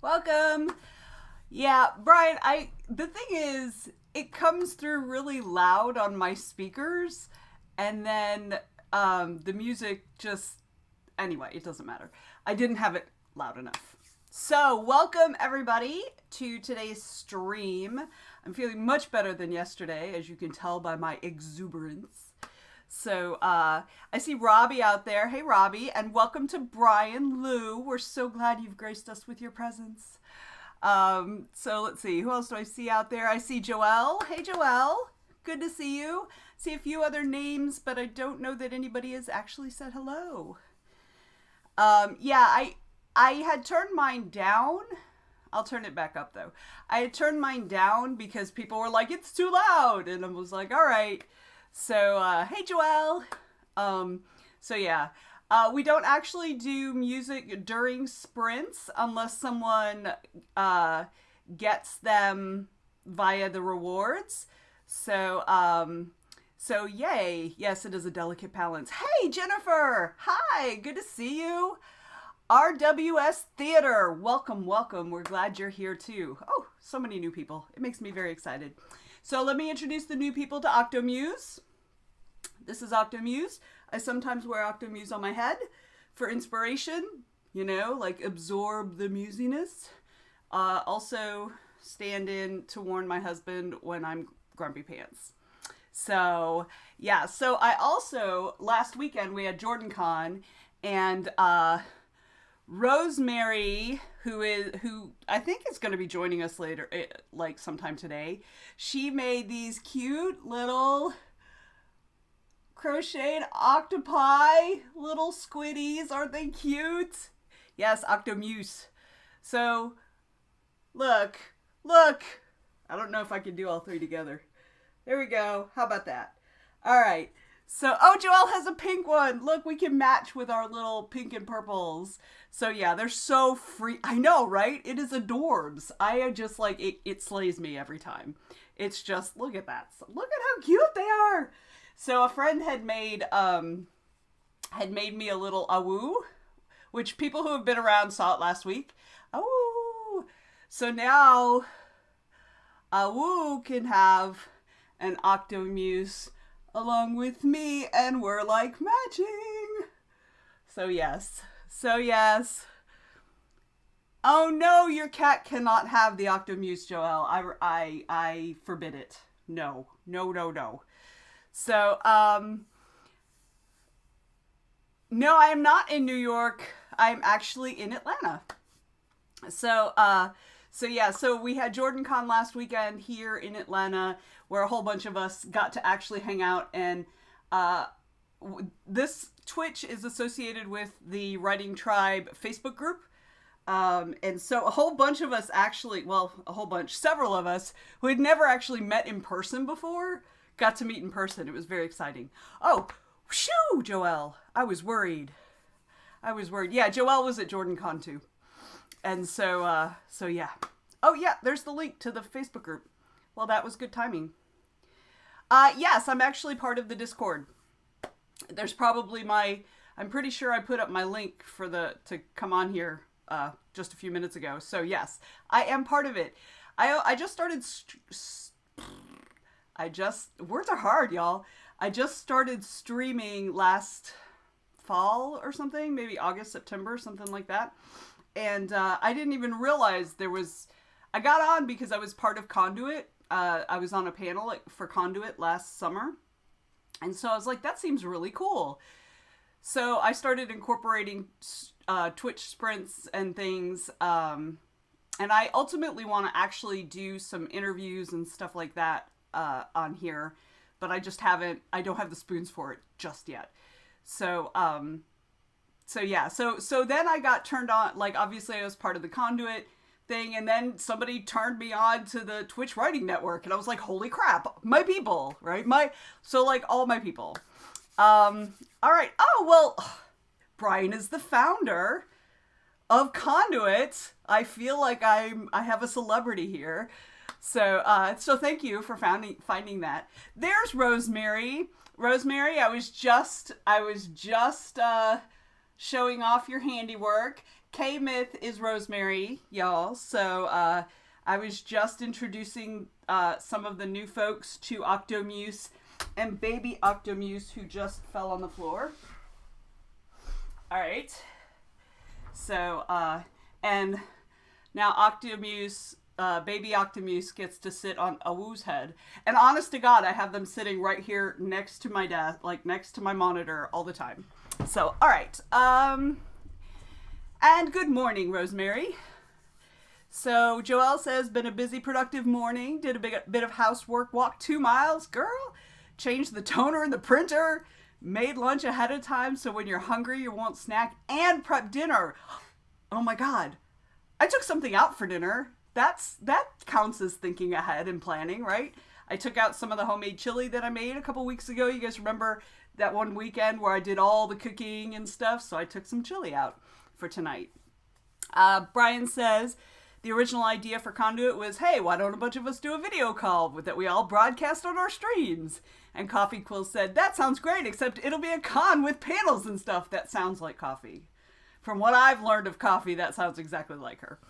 Welcome. Yeah, Brian, the thing is, it comes through really loud on my speakers, and then the music just anyway, it doesn't matter. I didn't have it loud enough. So, welcome everybody to today's stream. I'm feeling much better than yesterday, as you can tell by my exuberance. So, I see Robbie out there. Hey, Robbie, and welcome to Brian Lou. We're so glad you've graced us with your presence. So let's see, who else do I see out there? I see Joelle. Hey, Joelle. Good to see you. See a few other names, but I don't know that anybody has actually said hello. Yeah, I had turned mine down. I'll turn it back up, though. I had turned mine down because people were like, it's too loud. And I was like, all right. So, hey, Joelle. So yeah, we don't actually do music during sprints unless someone, gets them via the rewards. So yay. Yes, it is a delicate balance. Hey, Jennifer. Hi. Good to see you. RWS Theater. Welcome, welcome. We're glad you're here too. Oh, so many new people. It makes me very excited. So let me introduce the new people to Octomuse. This is Octomuse. I sometimes wear Octomuse on my head for inspiration, you know, like absorb the musiness. Also stand in to warn my husband when I'm grumpy pants. So, yeah. So I also, last weekend we had Jordan Con, and Rosemary, who I think is going to be joining us later, like sometime today, she made these cute little crocheted octopi, little squiddies. Aren't they cute? Yes, Octomuse. So, look. I don't know if I can do all three together. There we go. How about that? All right. So, oh, Joelle has a pink one. Look, we can match with our little pink and purples. So, yeah, they're so free. I know, right? It is adorbs. I just like, it slays me every time. It's just, look at that. Look at how cute they are. So, a friend had made me a little awoo, which people who have been around saw it last week. Awoo. So now, awoo can have an Octomuse along with me, and we're like matching. So yes. Oh no, your cat cannot have the Octomuse, Joelle. I forbid it. No. So, no, I am not in New York. I'm actually in Atlanta. So we had Jordan Con last weekend here in Atlanta, where a whole bunch of us got to actually hang out, and this Twitch is associated with the Writing Tribe Facebook group. And so a whole bunch of us several of us who had never actually met in person before got to meet in person. It was very exciting. Oh, shoo, Joelle. I was worried. Yeah, Joelle was at Jordan Con too. And so yeah. Oh yeah, there's the link to the Facebook group. Well, that was good timing. Yes, I'm actually part of the Discord. There's probably I'm pretty sure I put up my link to come on here, just a few minutes ago. So yes, I am part of it. I just started, words are hard, y'all. I just started streaming last fall or something, maybe August, September, something like that. And I didn't even realize I got on because I was part of Conduit. I was on a panel for Conduit last summer. And so I was like, that seems really cool. So I started incorporating Twitch sprints and things. And I ultimately want to actually do some interviews and stuff like that on here. But I don't have the spoons for it just yet. So yeah. So then I got turned on, like, obviously I was part of the Conduit thing, and then somebody turned me on to the Twitch Writing Network, and I was like, holy crap, my people, right? All my people. All right. Oh, well, Brian is the founder of Conduit. I feel like I have a celebrity here. So thank you for finding that. There's Rosemary. Rosemary, I was just showing off your handiwork. K-Myth is Rosemary, y'all. So I was just introducing some of the new folks to Octomuse and baby Octomuse, who just fell on the floor. All right. So, and now Octomuse, baby Octomuse gets to sit on Awoo's head. And honest to God, I have them sitting right here next to my desk, like next to my monitor all the time. So, all right. And good morning, Rosemary. So, Joelle says, been a busy, productive morning. Did a bit of housework, walked 2 miles. Girl, changed the toner in the printer. Made lunch ahead of time so when you're hungry, you won't snack. And prep dinner. Oh my God. I took something out for dinner. That counts as thinking ahead and planning, right? I took out some of the homemade chili that I made a couple weeks ago. You guys remember that one weekend where I did all the cooking and stuff? So I took some chili out for tonight. Brian says, the original idea for Conduit was, hey, why don't a bunch of us do a video call that we all broadcast on our streams? And Coffee Quill said, that sounds great, except it'll be a con with panels and stuff. That sounds like Coffee. From what I've learned of Coffee, that sounds exactly like her.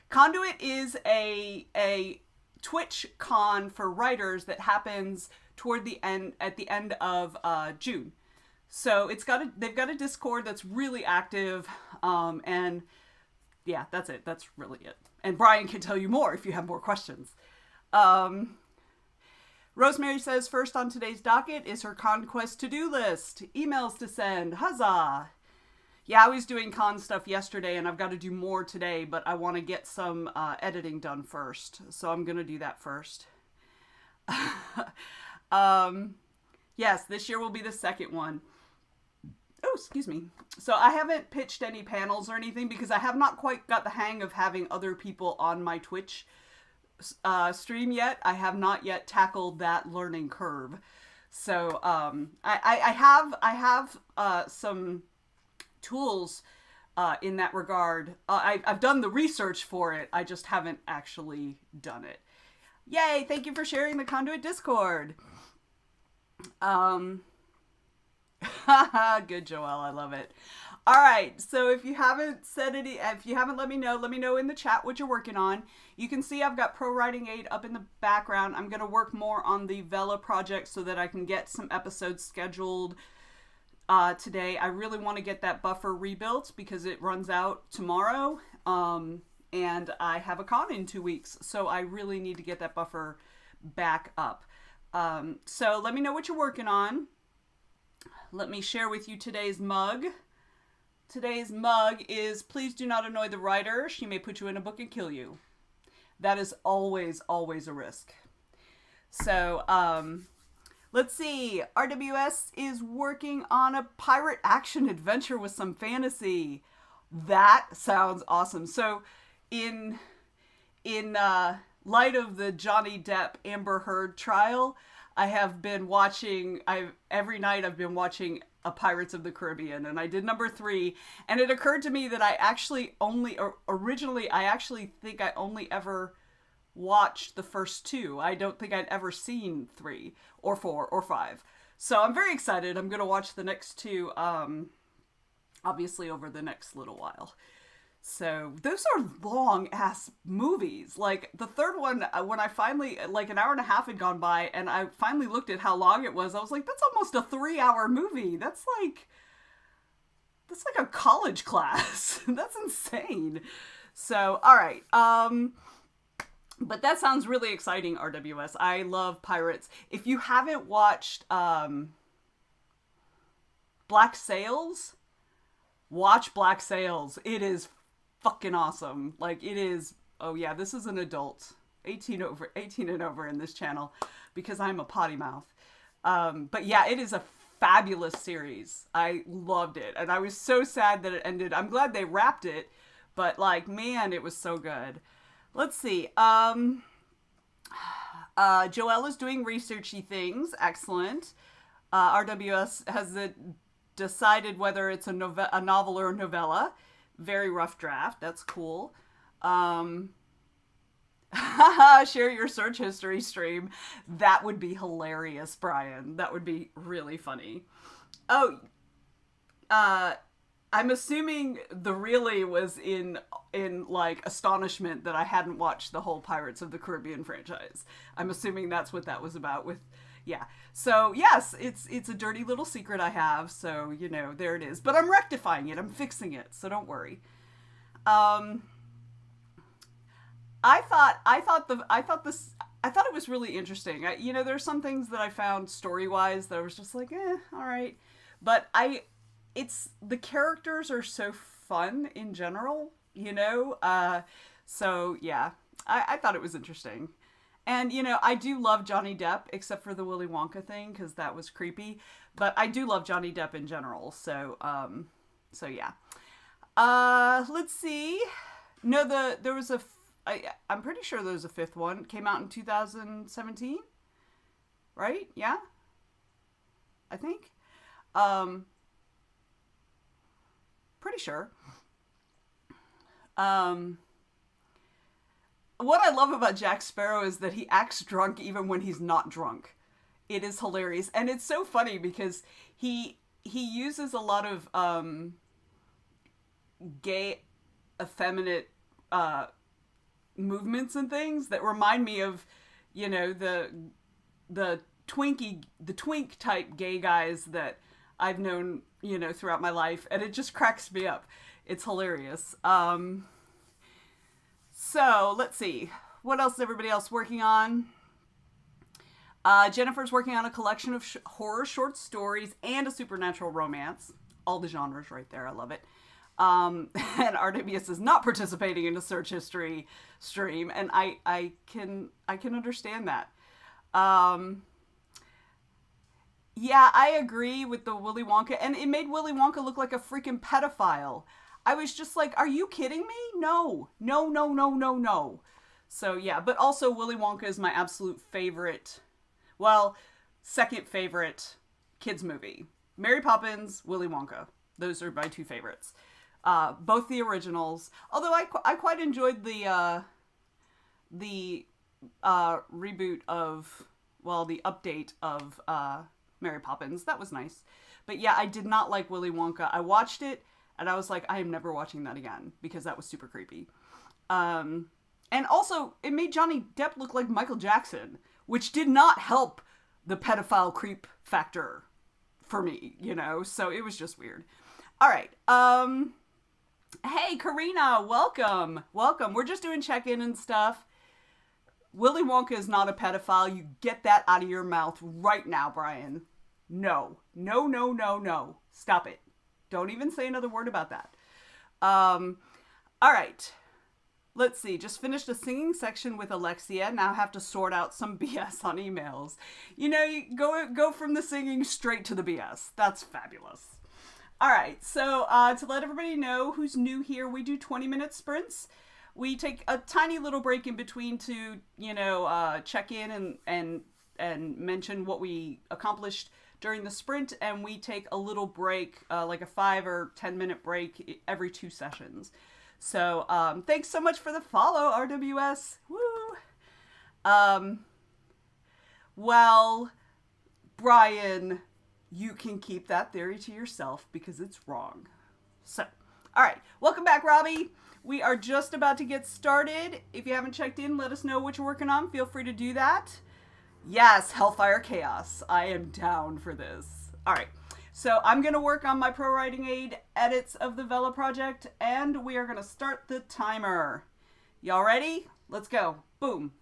Conduit is a Twitch con for writers that happens at the end of June. So they've got a Discord that's really active, and yeah, that's it. That's really it. And Brian can tell you more if you have more questions. Rosemary says, first on today's docket is her conquest to-do list. Emails to send. Huzzah! Yeah, I was doing con stuff yesterday, and I've got to do more today, but I want to get some editing done first. So I'm going to do that first. Yes, this year will be the second one. Oh, excuse me. So I haven't pitched any panels or anything because I have not quite got the hang of having other people on my Twitch stream yet. I have not yet tackled that learning curve. So I have some tools in that regard. I've done the research for it. I just haven't actually done it. Yay! Thank you for sharing the Conduit Discord. Good, Joelle. I love it. All right. So if you haven't let me know in the chat what you're working on. You can see I've got Pro Writing Aid up in the background. I'm going to work more on the Vela project so that I can get some episodes scheduled today. I really want to get that buffer rebuilt because it runs out tomorrow. And I have a con in 2 weeks. So I really need to get that buffer back up. So let me know what you're working on. Let me share with you today's mug. Today's mug is, please do not annoy the writer. She may put you in a book and kill you. That is always, always a risk. So, let's see. RWS is working on a pirate action adventure with some fantasy. That sounds awesome. So, in light of the Johnny Depp Amber Heard trial, I have been watching, every night I've been watching a Pirates of the Caribbean, and I did number 3, and it occurred to me that I actually think I only ever watched the first 2. I don't think I'd ever seen 3 or 4 or 5. So I'm very excited. I'm going to watch the next 2, obviously over the next little while. So those are long ass movies. Like the third one, when I finally, like an hour and a half had gone by and I finally looked at how long it was, I was like, that's almost a 3-hour movie. That's like a college class. That's insane. So, all right. But that sounds really exciting, RWS. I love pirates. If you haven't watched, Black Sails, watch Black Sails. It is fucking awesome. Like it is. Oh yeah, this is an adult, 18 and over in this channel because I'm a potty mouth. But yeah, it is a fabulous series. I loved it. And I was so sad that it ended. I'm glad they wrapped it, but like, man, it was so good. Let's see. Joelle is doing researchy things. Excellent. RWS has decided whether it's a novel or a novella. Very rough draft. That's cool. Share your search history stream. That would be hilarious, Brian. That would be really funny. Oh, I'm assuming the really was in like astonishment that I hadn't watched the whole Pirates of the Caribbean franchise. I'm assuming that's what that was about with yeah. So, yes, it's a dirty little secret I have, so there it is. But I'm rectifying it. I'm fixing it. So don't worry. Um I thought it was really interesting. There's some things that I found story wise that I was just like, all right. But it's the characters are so fun in general, So yeah, I thought it was interesting. And I do love Johnny Depp, except for the Willy Wonka thing, because that was creepy. But I do love Johnny Depp in general. So yeah. Let's see. No, there was I'm pretty sure there was a fifth one. It came out in 2017, right? Yeah, I think. Um, Pretty sure. Um, what I love about Jack Sparrow is that he acts drunk even when he's not drunk. It is hilarious, and it's so funny because he uses a lot of gay, effeminate movements and things that remind me of, the twink type gay guys that I've known, throughout my life, and it just cracks me up. It's hilarious. So let's see. What else is everybody else working on? Jennifer's working on a collection of horror short stories and a supernatural romance. All the genres right there. I love it. And RWS is not participating in a search history stream, and I can understand that. Yeah, I agree with the Willy Wonka, and it made Willy Wonka look like a freaking pedophile. I was just like, are you kidding me? No, no, no, no, no, no. So yeah, but also Willy Wonka is my absolute favorite. Well, second favorite kids movie. Mary Poppins, Willy Wonka. Those are my two favorites. Both the originals. Although I quite enjoyed the reboot of, well, the update of Mary Poppins. That was nice. But yeah, I did not like Willy Wonka. I watched it and I was like, I am never watching that again because that was super creepy. And also, it made Johnny Depp look like Michael Jackson, which did not help the pedophile creep factor for me, So it was just weird. All right. Hey, Karina, welcome. Welcome. We're just doing check-in and stuff. Willy Wonka is not a pedophile. You get that out of your mouth right now, Brian. No. No, no, no, no. Stop it. Don't even say another word about that. All right. Let's see. Just finished a singing section with Alexia. Now have to sort out some BS on emails. You go from the singing straight to the BS. That's fabulous. All right. So to let everybody know who's new here, we do 20-minute sprints. We take a tiny little break in between to, check in and mention what we accomplished during the sprint, and we take a little break, like a 5 or 10-minute break every 2 sessions. So thanks so much for the follow, RWS. Woo! Well, Brian, you can keep that theory to yourself because it's wrong. So, all right. Welcome back, Robbie. We are just about to get started. If you haven't checked in, let us know what you're working on. Feel free to do that. Yes, Hellfire Chaos. I am down for this. All right. So I'm going to work on my Pro Writing Aid edits of the Vela project, and we are going to start the timer. Y'all ready? Let's go. Boom.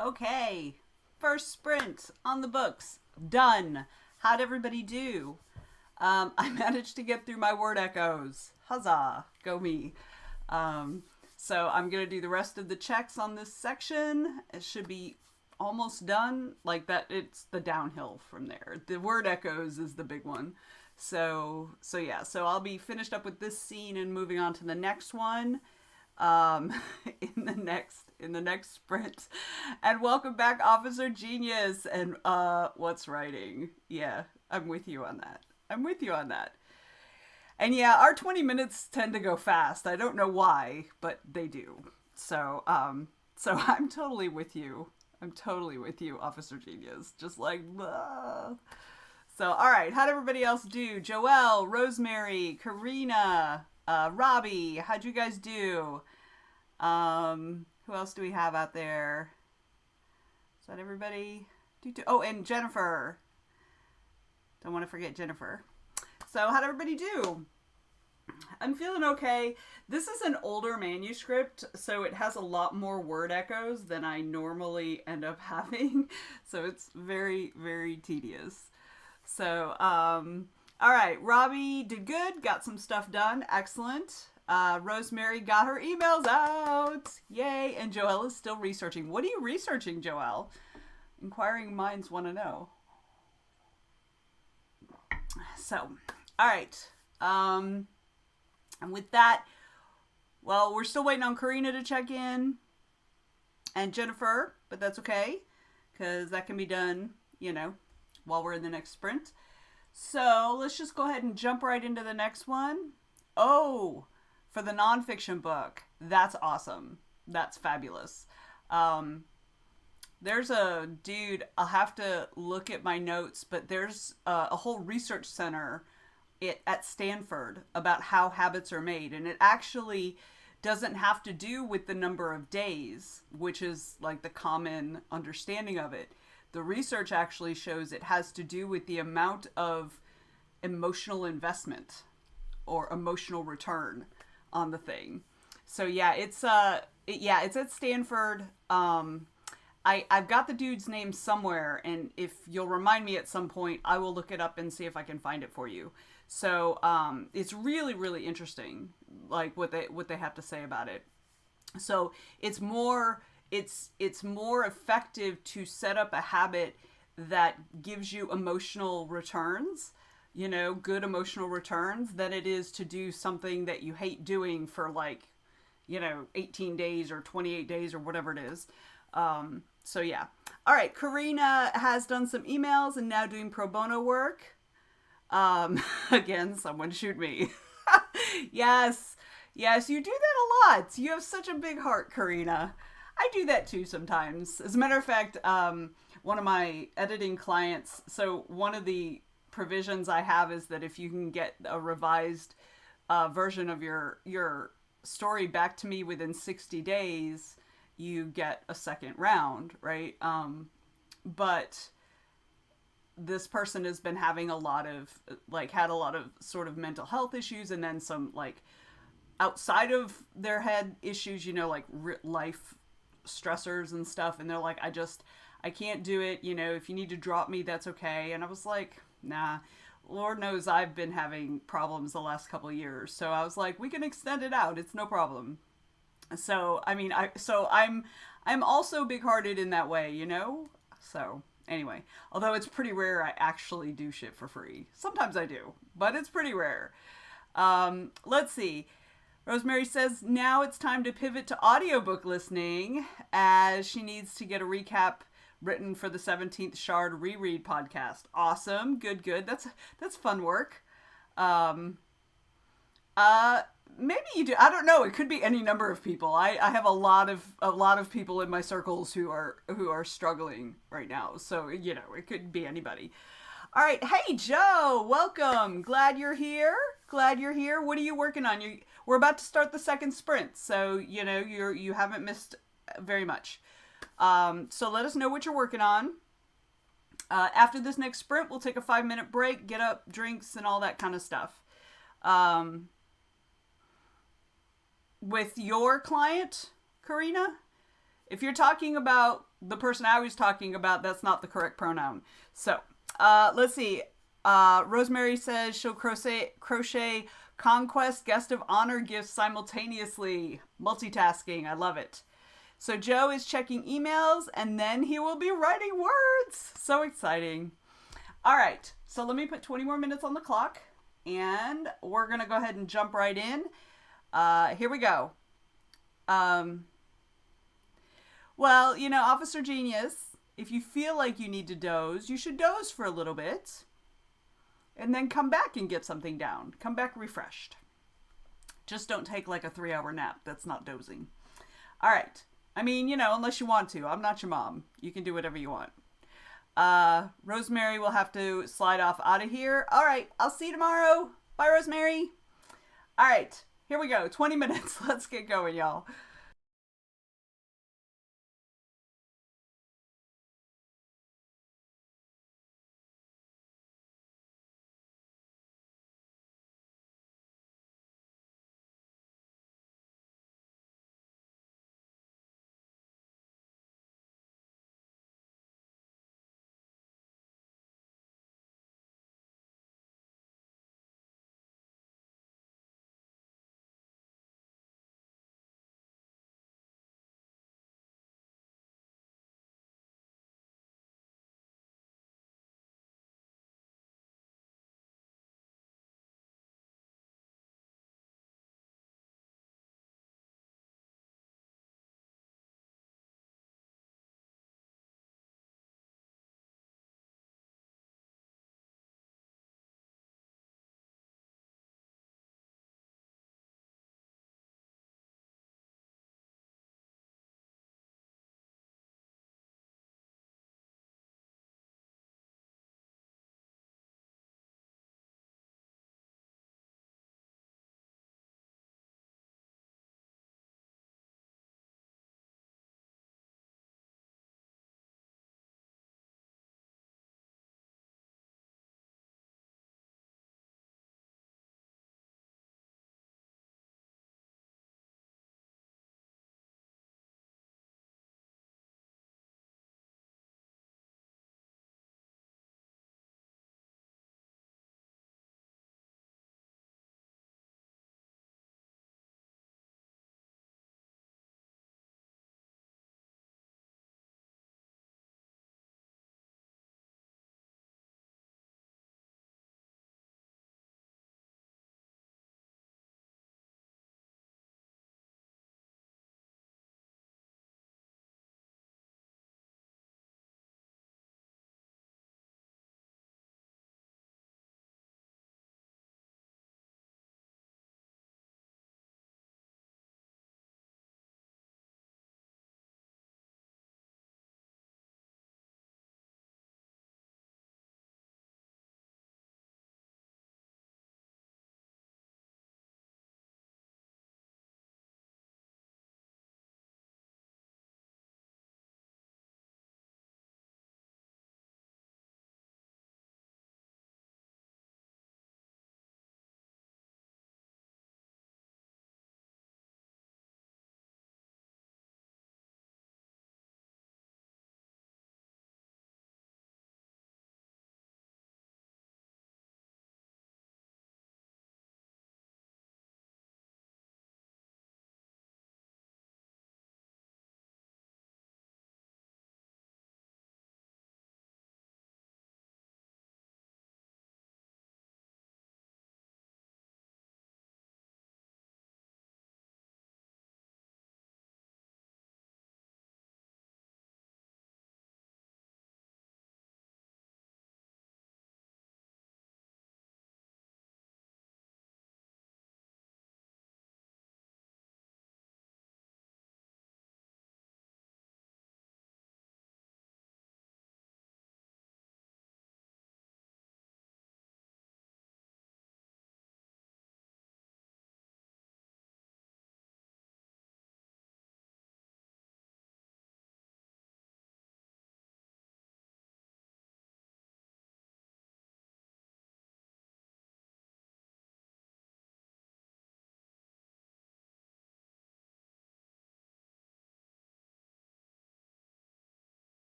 Okay, first sprint on the books. Done. How'd everybody do? I managed to get through my word echoes. Huzzah. Go me. So I'm going to do the rest of the checks on this section. It should be almost done. Like that, it's the downhill from there. The word echoes is the big one. So yeah, so I'll be finished up with this scene and moving on to the next one. um, in the next sprint. And welcome back, Officer Genius. And what's writing? Yeah, I'm with you on that. I'm with you on that. And yeah, our 20 minutes tend to go fast. I don't know why, but they do. So I'm totally with you. I'm totally with you, Officer Genius. Just like, blah. So, all right, how'd everybody else do? Joelle, Rosemary, Karina, Robbie, how'd you guys do? Who else do we have out there? Is that everybody? Oh, and Jennifer. Don't want to forget Jennifer. So, how'd everybody do? I'm feeling okay. This is an older manuscript, so it has a lot more word echoes than I normally end up having. So, it's very, very tedious. So, all right, Robbie did good, got some stuff done, excellent. Rosemary got her emails out, yay, and Joelle is still researching. What are you researching, Joelle? Inquiring minds want to know. So, all right, and with that, well, we're still waiting on Karina to check in, and Jennifer, but that's okay, because that can be done, while we're in the next sprint. So let's just go ahead and jump right into the next one. Oh, for the nonfiction book. That's awesome. That's fabulous. There's a dude, I'll have to look at my notes, but there's a whole research center at Stanford about how habits are made. And it actually doesn't have to do with the number of days, which is like the common understanding of it. The research actually shows it has to do with the amount of emotional investment or emotional return on the thing. So yeah, it's at Stanford. I've got the dude's name somewhere, and if you'll remind me at some point, I will look it up and see if I can find it for you. So it's really, really interesting, like what they have to say about it. So it's more effective to set up a habit that gives you emotional returns, good emotional returns, than it is to do something that you hate doing for 18 days or 28 days or whatever it is. So yeah. All right. Karina has done some emails and now doing pro bono work. Again, someone shoot me. Yes, you do that a lot. You have such a big heart, Karina. I do that too sometimes. As a matter of fact, one of my editing clients, so one of the provisions I have is that if you can get a revised version of your story back to me within 60 days, you get a second round, right? But this person has been having had a lot of sort of mental health issues, and then some outside of their head issues, life stressors and stuff, and they're like, I can't do it, if you need to drop me, that's okay. And I was like, nah, Lord knows I've been having problems the last couple of years, so I was like, we can extend it out, it's no problem. So I'm also big-hearted in that way, so anyway, although it's pretty rare I actually do shit for free. Sometimes I do, but it's pretty rare. Let's see. Rosemary says now it's time to pivot to audiobook listening, as she needs to get a recap written for the 17th Shard Reread podcast. Awesome. Good. That's fun work. Maybe you do. I don't know. It could be any number of people. I have a lot of people in my circles who are struggling right now. So, it could be anybody. All right. Hey, Joe, welcome. Glad you're here. What are you working on? We're about to start the second sprint, so you haven't missed very much. So let us know what you're working on. After this next sprint, we'll take a 5-minute break, get up, drinks, and all that kind of stuff. With your client, Karina, if you're talking about the person I was talking about, that's not the correct pronoun. So, let's see. Rosemary says she'll crochet conquest guest of honor gifts simultaneously. Multitasking. I love it. So Joe is checking emails and then he will be writing words. So exciting. All right. So let me put 20 more minutes on the clock and we're going to go ahead and jump right in. Here we go. Well, Officer Genius, if you feel like you need to doze, you should doze for a little bit and then come back and get something down. Come back refreshed. Just don't take like a 3-hour nap. That's not dozing. All right. I mean, unless you want to. I'm not your mom. You can do whatever you want. Rosemary will have to slide off out of here. All right. I'll see you tomorrow. Bye, Rosemary. All right. Here we go. 20 minutes. Let's get going, y'all.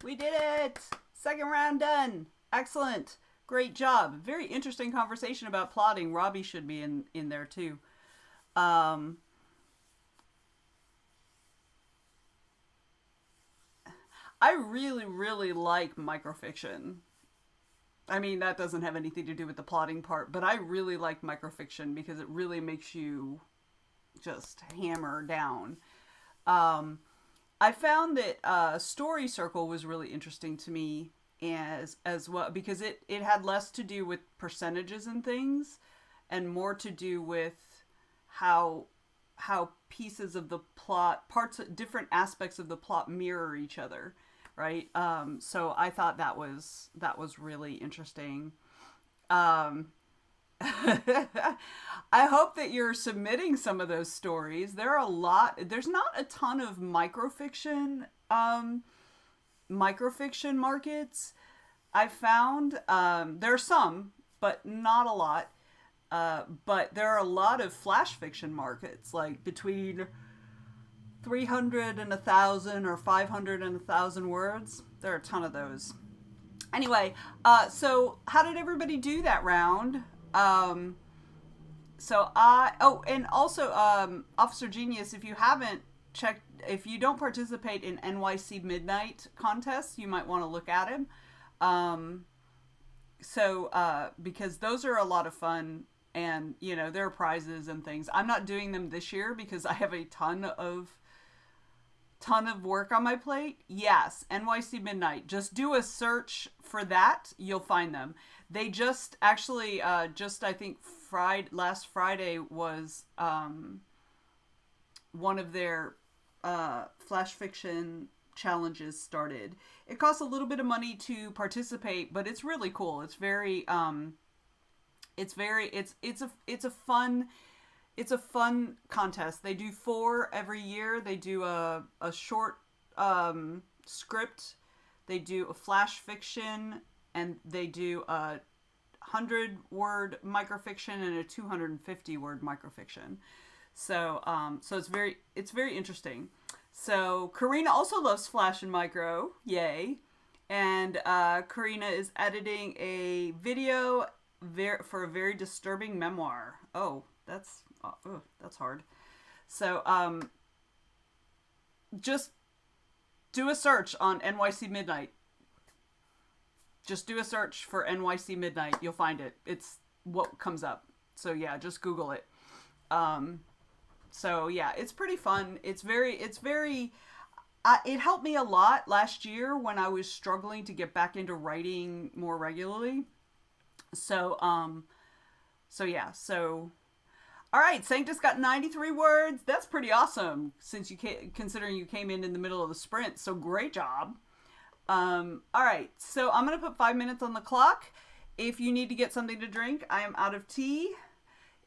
We did it! Second round done. Excellent. Great job. Very interesting conversation about plotting. Robbie should be in there too. Um, I really, really like microfiction. I mean, that doesn't have anything to do with the plotting part, but I really like microfiction because it really makes you just hammer down. Um, I found that Story Circle was really interesting to me as well because it had less to do with percentages and things and more to do with how pieces of the plot parts different aspects of the plot mirror each other, right? So I thought that was really interesting. um, I hope that you're submitting some of those stories. There are a lot. There's not a ton of microfiction markets. I found there are some, but not a lot. But there are a lot of flash fiction markets, like between 300 and 1,000 or 500 and 1,000 words. There are a ton of those. Anyway, so how did everybody do that round? Um, and also, Officer Genius, if you haven't checked, if you don't participate in NYC Midnight contests, you might want to look at him. Um, because those are a lot of fun, and there are prizes and things. I'm not doing them this year because I have a ton of work on my plate. Yes, NYC Midnight. Just do a search for that. You'll find them. They just actually, just I think last Friday was one of their flash fiction challenges started. It costs a little bit of money to participate, but it's really cool. It's a fun contest. They do 4 every year. They do a short script. They do a flash fiction, and they do a 100-word microfiction and a 250-word microfiction. So it's very interesting. So Karina also loves flash and micro. Yay! And Karina is editing a video for a very disturbing memoir. Oh, that's hard. So just do a search on NYC Midnight. Just do a search for NYC Midnight. You'll find it. It's what comes up. So yeah, just Google it. So yeah, it's pretty fun. It helped me a lot last year when I was struggling to get back into writing more regularly. So, so all right, Sanctus got 93 words. That's pretty awesome considering you came in the middle of the sprint. So great job. All right, so I'm going to put 5 minutes on the clock. If you need to get something to drink, I am out of tea.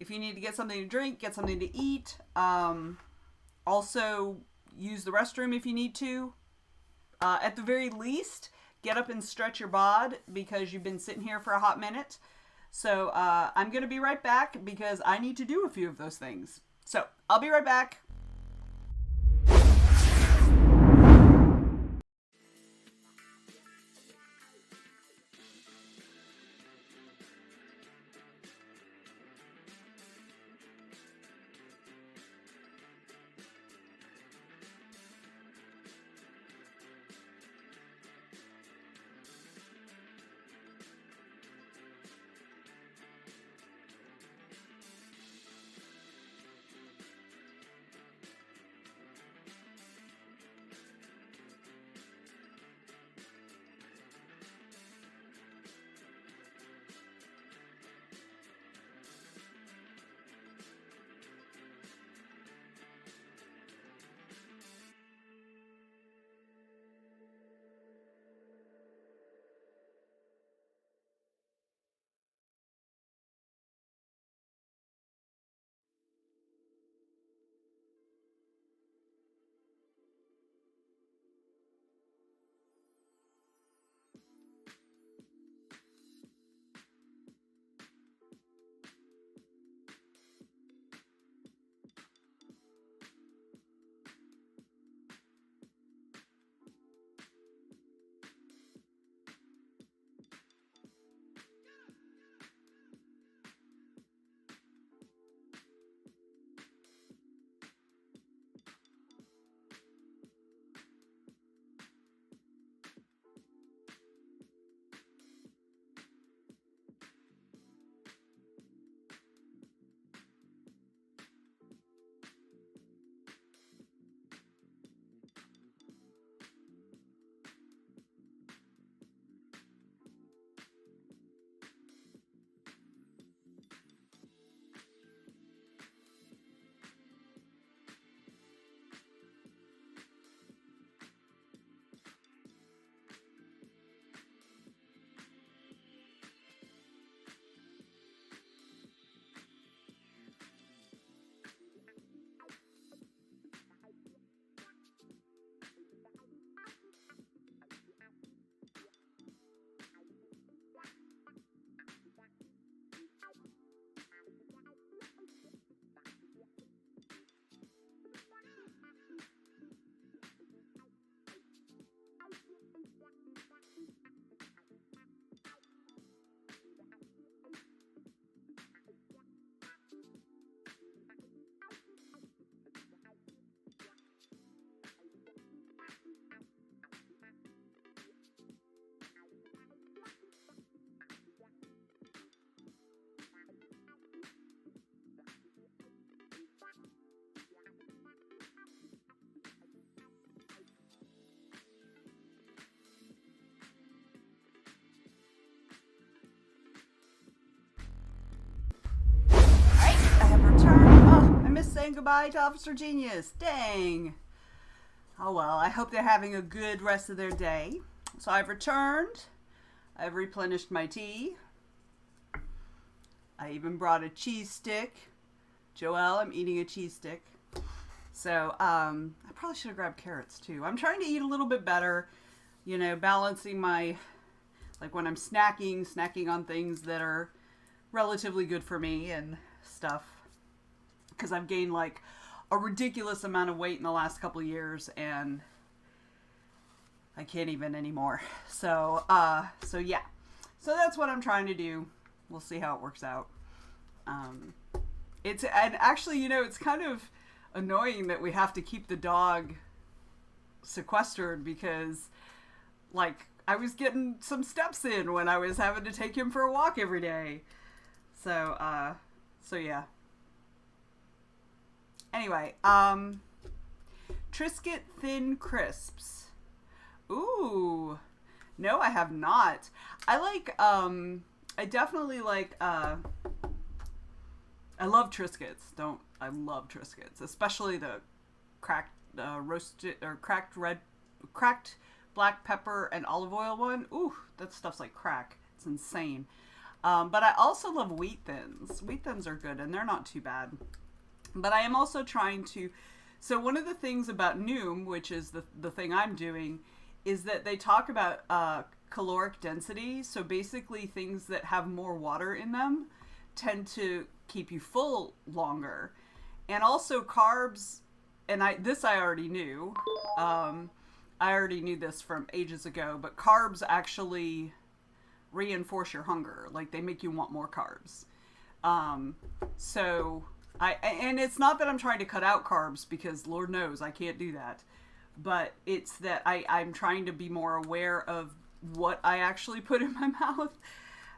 If you need to get something to drink, get something to eat. Also, use the restroom if you need to. At the very least, get up and stretch your bod because you've been sitting here for a hot minute. So I'm going to be right back because I need to do a few of those things. So I'll be right back. saying goodbye to Officer Genius. Dang. Oh well, I hope they're having a good rest of their day. So I've returned. I've replenished my tea. I even brought a cheese stick. Joelle, I'm eating a cheese stick. So, I probably should have grabbed carrots too. I'm trying to eat a little bit better, you know, balancing my, like when I'm snacking on things that are relatively good for me and stuff. Because I've gained like a ridiculous amount of weight in the last couple of years and I can't even anymore. So yeah. So that's what I'm trying to do. We'll see how it works out. And actually, you know, it's kind of annoying that we have to keep the dog sequestered because, like, I was getting some steps in when I was having to take him for a walk every day. So yeah. Anyway, Triscuit Thin Crisps. Ooh. No, I have not. I like, I definitely like, I love Triscuits. I love Triscuits, especially the cracked, roasted, or cracked black pepper and olive oil one. Ooh, that stuff's like crack. It's insane. But I also love Wheat Thins. Wheat Thins are good and they're not too bad. But I am also trying to, so one of the things about Noom, which is the thing I'm doing, is that they talk about caloric density. So basically things that have more water in them tend to keep you full longer. And also carbs, and I already knew. I already knew this from ages ago, but carbs actually reinforce your hunger. Like they make you want more carbs. And it's not that I'm trying to cut out carbs because Lord knows I can't do that. But it's that I'm trying to be more aware of what I actually put in my mouth.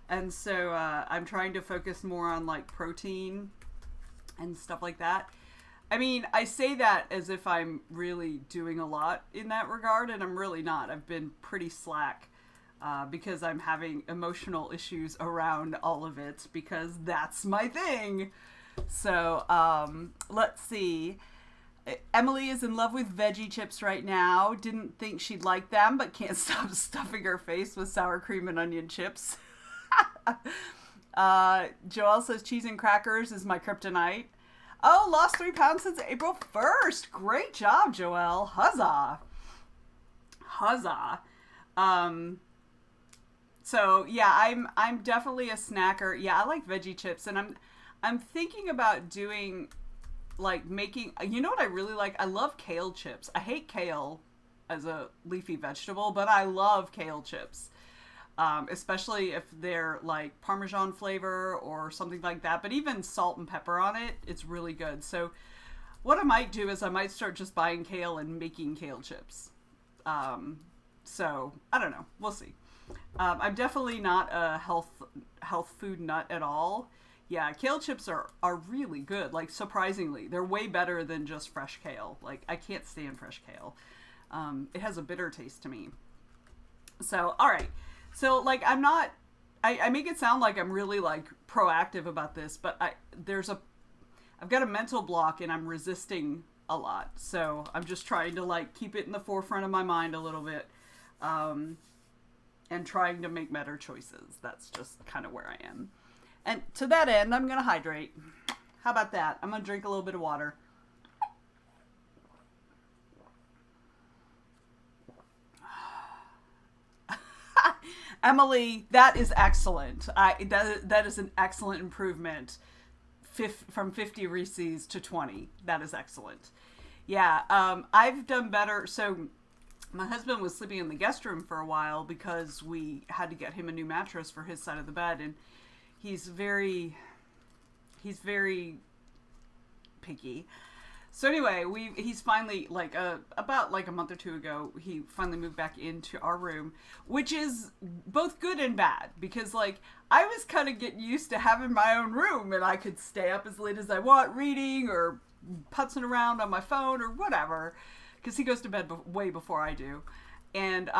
And so I'm trying to focus more on like protein and stuff like that. I mean, I say that as if I'm really doing a lot in that regard, and I'm really not. I've been pretty slack because I'm having emotional issues around all of it because that's my thing. So let's see. Emily is in love with veggie chips right now. Didn't think she'd like them, but can't stop stuffing her face with sour cream and onion chips. Joelle says cheese and crackers is my kryptonite. Oh, lost 3 pounds since April 1st. Great job, Joelle. Huzzah. Huzzah. So yeah, I'm definitely a snacker. Yeah, I like veggie chips, and I'm thinking about doing, like, making, you know what I really like? I love kale chips. I hate kale as a leafy vegetable, but I love kale chips. Especially if they're like Parmesan flavor or something like that. But even salt and pepper on it, it's really good. So what I might do is I might start just buying kale and making kale chips. So I don't know. We'll see. I'm definitely not a health food nut at all. Yeah, kale chips are really good. Like, surprisingly, they're way better than just fresh kale. Like, I can't stand fresh kale. It has a bitter taste to me. So, all right. So, like, I'm not, I make it sound like I'm really, like, proactive about this, but I've got a mental block and I'm resisting a lot. So, I'm just trying to, like, keep it in the forefront of my mind a little bit, and trying to make better choices. That's just kind of where I am. And to that end, I'm going to hydrate. How about that? I'm going to drink a little bit of water. Emily, that is excellent. That is an excellent improvement. From 50 Reese's to 20. That is excellent. Yeah, I've done better. So my husband was sleeping in the guest room for a while because we had to get him a new mattress for his side of the bed, and he's very picky. So anyway, he's finally, like, about like a month or two ago, he finally moved back into our room, which is both good and bad, because, like, I was kind of getting used to having my own room, and I could stay up as late as I want reading or putzing around on my phone or whatever, because he goes to bed way before I do. And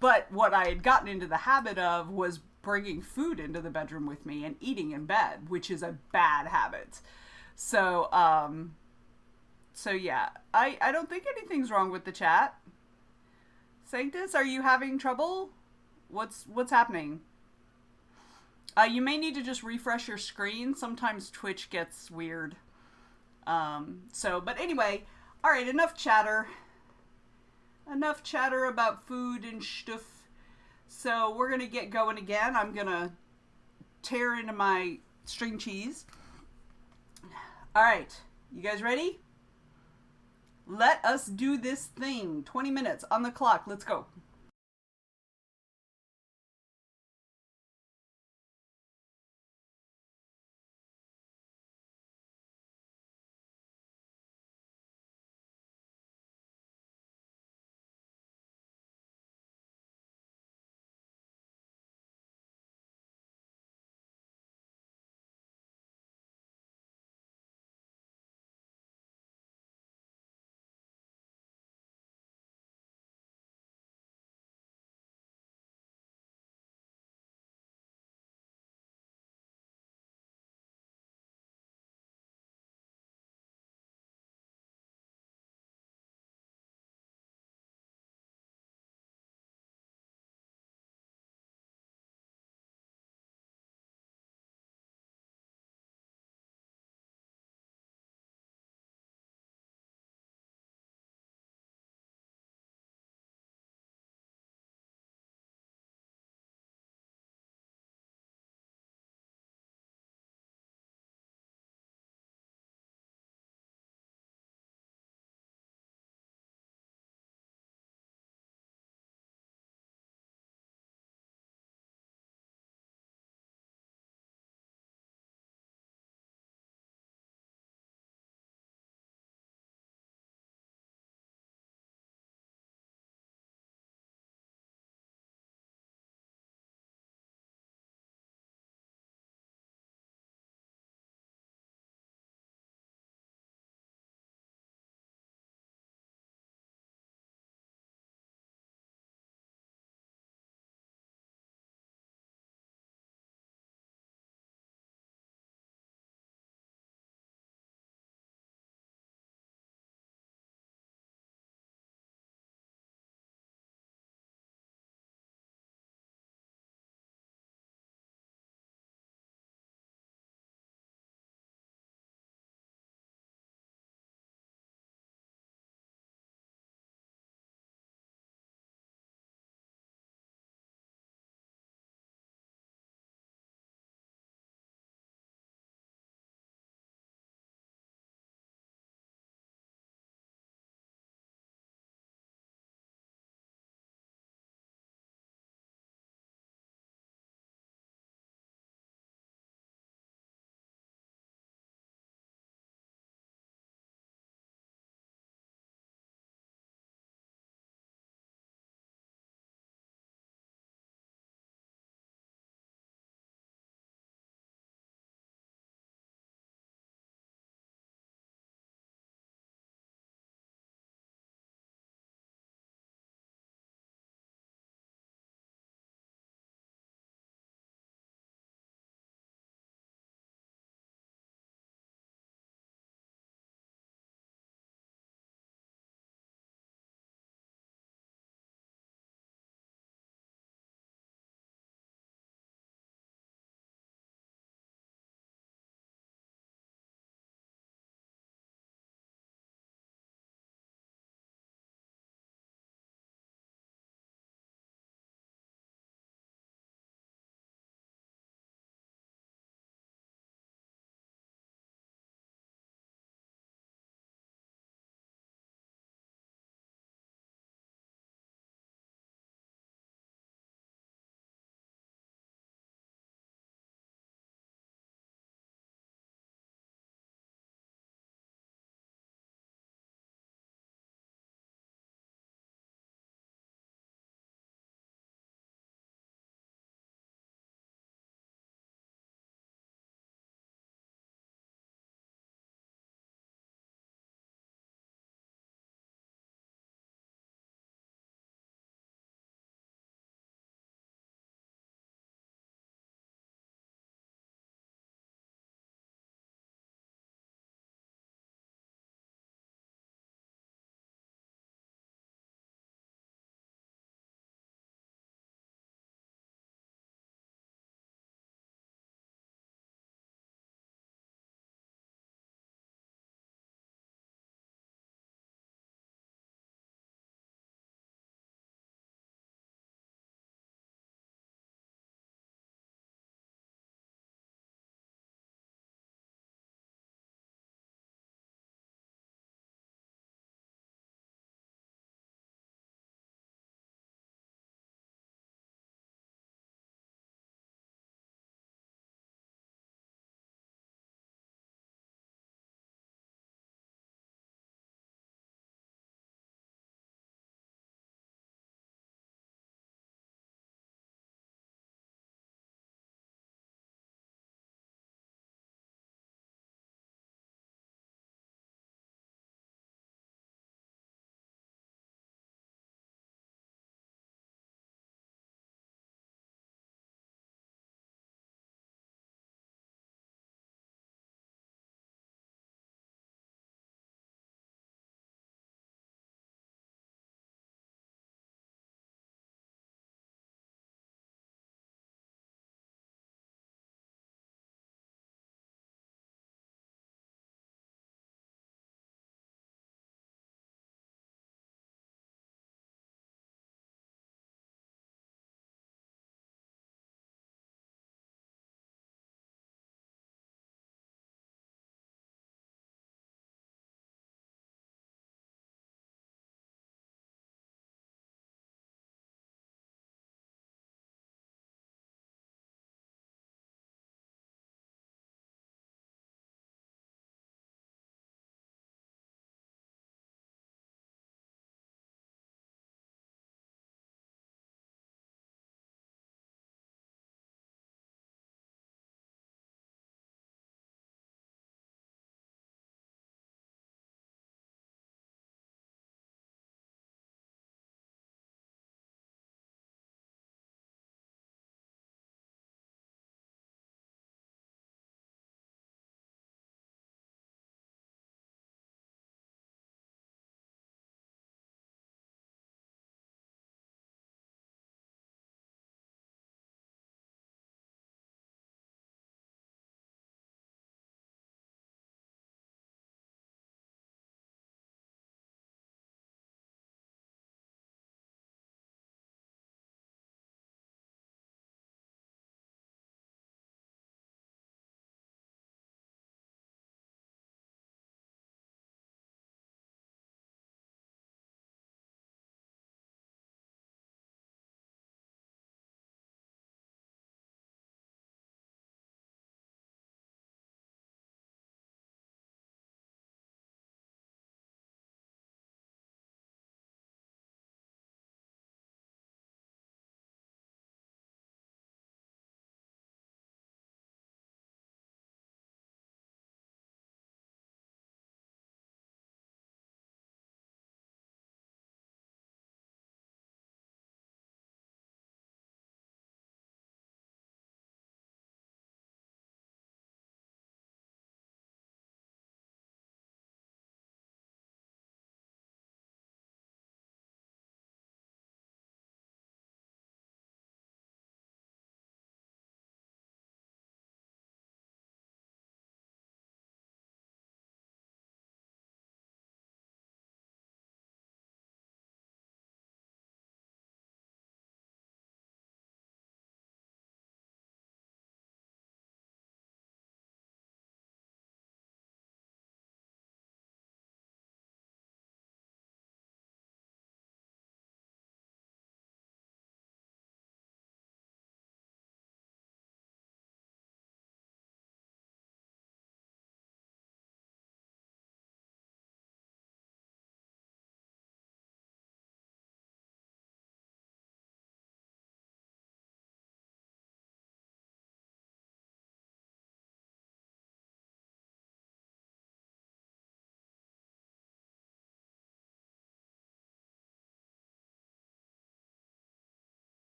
but what I had gotten into the habit of was bringing food into the bedroom with me and eating in bed, which is a bad habit. So So yeah, I don't think anything's wrong with the chat. Sanctus, are you having trouble? What's happening? You may need to just refresh your screen. Sometimes Twitch gets weird. But anyway, all right, enough chatter. Enough chatter about food and stuff. So we're gonna get going again. I'm gonna tear into my string cheese. All right, you guys ready? Let us do this thing. 20 minutes on the clock. Let's go.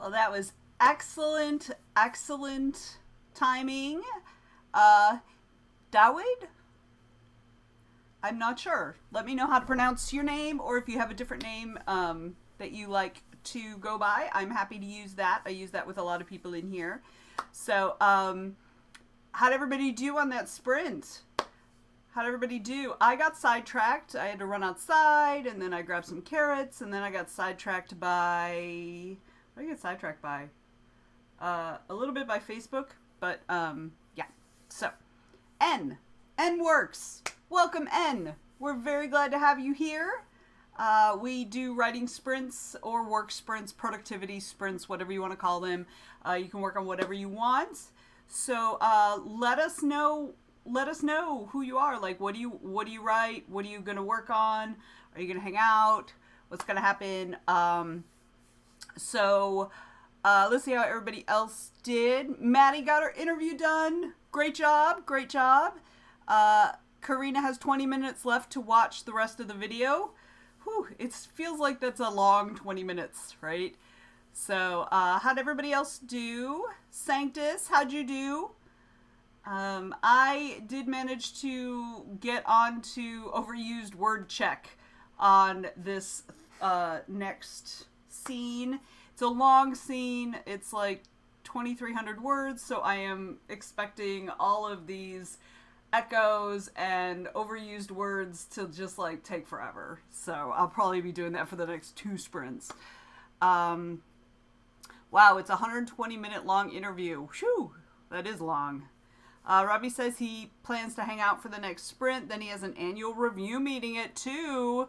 Well, that was excellent, excellent timing. Dawid? I'm not sure. Let me know how to pronounce your name, or if you have a different name that you like to go by. I'm happy to use that. I use that with a lot of people in here. So, how'd everybody do on that sprint? How'd everybody do? I got sidetracked. I had to run outside, and then I grabbed some carrots, and then I got sidetracked by... What did I get sidetracked by? A little bit by Facebook, but, yeah. So, N. N works. Welcome, N. We're very glad to have you here. We do writing sprints or work sprints, productivity sprints, whatever you want to call them. You can work on whatever you want. So let us know who you are. Like, what do you write? What are you going to work on? Are you going to hang out? What's going to happen? So let's see how everybody else did. Maddie got her interview done. Great job. Great job. Karina has 20 minutes left to watch the rest of the video. Whew, it feels like that's a long 20 minutes, right? So, how'd everybody else do? Sanctus, how'd you do? I did manage to get onto overused word check on this next scene. It's a long scene. It's like 2,300 words, so I am expecting all of these echoes and overused words to just like take forever. So I'll probably be doing that for the next 2 sprints. Wow, it's a 120-minute long interview. Whew, that is long. Robbie says he plans to hang out for the next sprint. Then he has an annual review meeting at 2.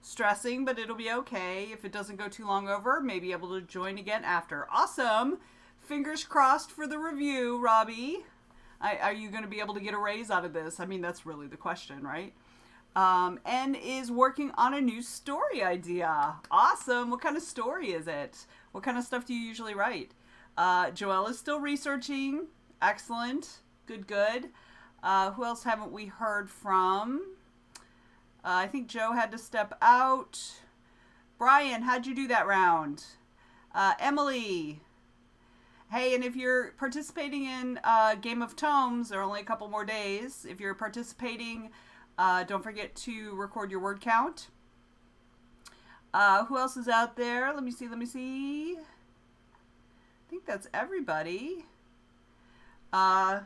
Stressing, but it'll be okay. If it doesn't go too long over, maybe able to join again after. Awesome. Fingers crossed for the review, Robbie. Are you going to be able to get a raise out of this? I mean, that's really the question, right? N is working on a new story idea. Awesome. What kind of story is it? What kind of stuff do you usually write? Joelle is still researching. Excellent. Good, good. Who else haven't we heard from? I think Joe had to step out. Brian, how'd you do that round? Emily. Hey, and if you're participating in Game of Tomes, there are only a couple more days. If you're participating, don't forget to record your word count. Who else is out there? Let me see. I think that's everybody. Oh,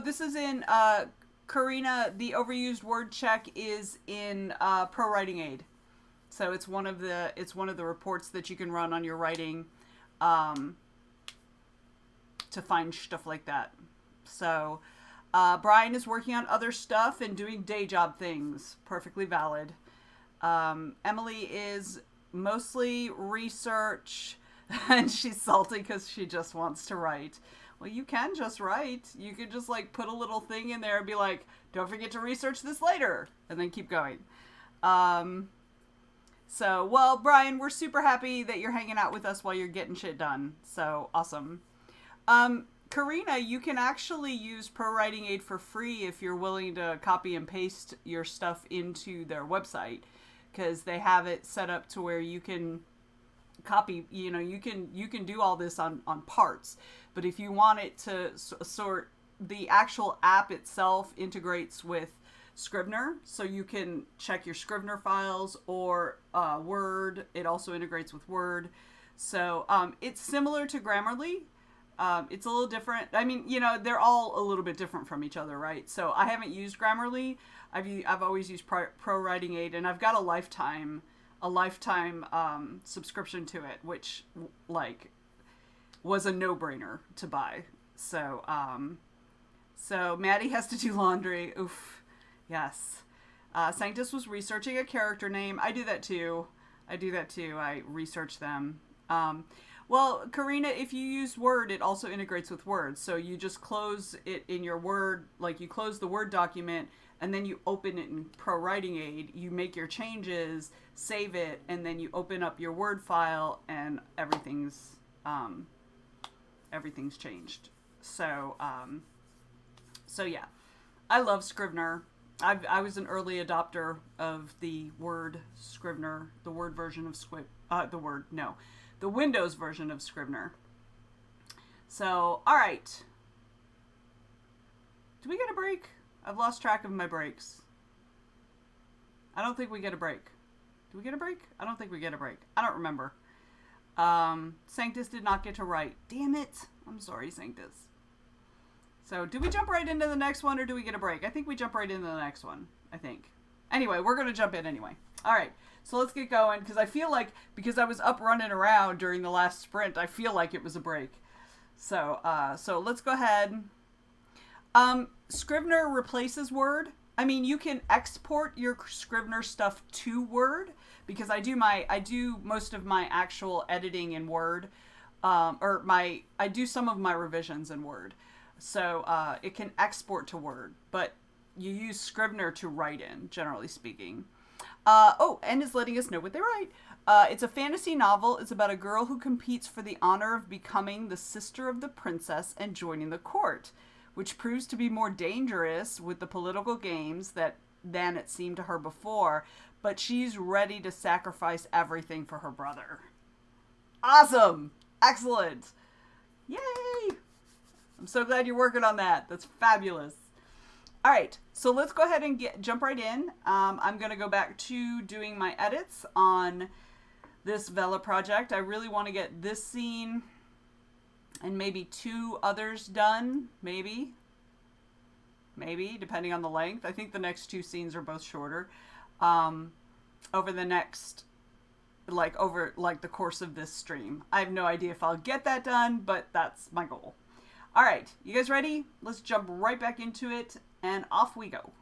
this is in Karina. The overused word check is in Pro Writing Aid. So it's one of the reports that you can run on your writing. To find stuff like that. So, Brian is working on other stuff and doing day job things. Perfectly valid. Emily is mostly research, and she's salty because she just wants to write. Well, you can just write. You could just like put a little thing in there and be like, don't forget to research this later, and then keep going. So, well, Brian, we're super happy that you're hanging out with us while you're getting shit done. So, awesome. Karina, you can actually use Pro Writing Aid for free if you're willing to copy and paste your stuff into their website. Because they have it set up to where you can copy, you can do all this on parts. But if you want it to sort, the actual app itself integrates with Scrivener, so you can check your Scrivener files or Word. It also integrates with Word. So it's similar to Grammarly. It's a little different. I mean, they're all a little bit different from each other, right? So I haven't used Grammarly. I've always used Pro Writing Aid, and I've got a lifetime subscription to it, which was a no-brainer to buy. So so Maddie has to do laundry. Oof. Yes. Sanctus was researching a character name. I do that too. I research them. Well, Karina, if you use Word, it also integrates with Word. So you just close it in your Word, like you close the Word document, and then you open it in Pro Writing Aid. You make your changes, save it, and then you open up your Word file, and everything's changed. So, so yeah. I love Scrivener. I was an early adopter of the Word Scrivener, the Word version of the Windows version of Scrivener. So, all right. Do we get a break? I've lost track of my breaks. I don't think we get a break. Do we get a break? I don't think we get a break. I don't remember. Sanctus did not get to write. Damn it. I'm sorry, Sanctus. So, do we jump right into the next one or do we get a break? I think we jump right into the next one. I think. Anyway, we're going to jump in anyway. All right. So, let's get going because I feel like, because I was up running around during the last sprint, I feel like it was a break. So let's go ahead. Scrivener replaces Word. I mean, you can export your Scrivener stuff to Word because I do most of my actual editing in Word, I do some of my revisions in Word, so it can export to Word, but you use Scrivener to write in, generally speaking. And is letting us know what they write. It's a fantasy novel. It's about a girl who competes for the honor of becoming the sister of the princess and joining the court, which proves to be more dangerous with the political games than it seemed to her before, but she's ready to sacrifice everything for her brother. Awesome! Excellent! Yay! I'm so glad you're working on that. That's fabulous. All right, so let's go ahead and jump right in. I'm going to go back to doing my edits on this Vela project. I really want to get this scene and maybe 2 others done, maybe, depending on the length. I think the next 2 scenes are both shorter. Over the next, over the course of this stream. I have no idea if I'll get that done, but that's my goal. All right, you guys ready? Let's jump right back into it, and off we go.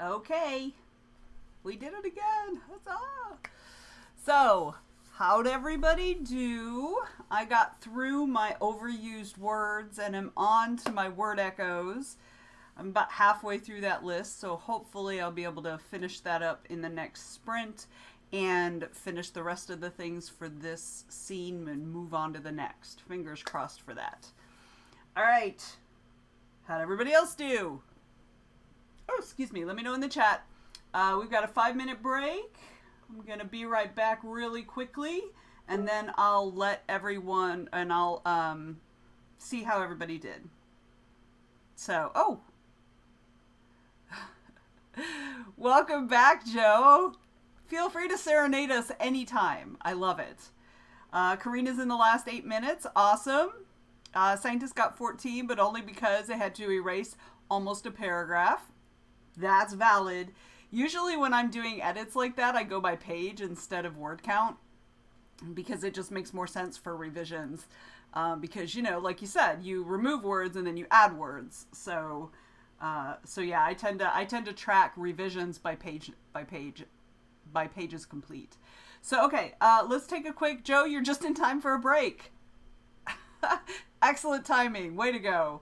Okay. We did it again. Huzzah! So, how'd everybody do? I got through my overused words and am on to my word echoes. I'm about halfway through that list, so hopefully I'll be able to finish that up in the next sprint and finish the rest of the things for this scene and move on to the next. Fingers crossed for that. All right. How'd everybody else do? Oh, excuse me. Let me know in the chat. We've got a 5-minute break. I'm going to be right back really quickly, and then I'll let everyone, and I'll see how everybody did. So, oh. Welcome back, Joe. Feel free to serenade us anytime. I love it. Karina's in the last 8 minutes. Awesome. Scientist got 14, but only because they had to erase almost a paragraph. That's valid. Usually when I'm doing edits like that, I go by page instead of word count because it just makes more sense for revisions. Because, you know, like you said, you remove words and then you add words. So yeah, I tend to track revisions by pages complete. So, okay, let's take a quick, Joe, you're just in time for a break. Excellent timing. Way to go.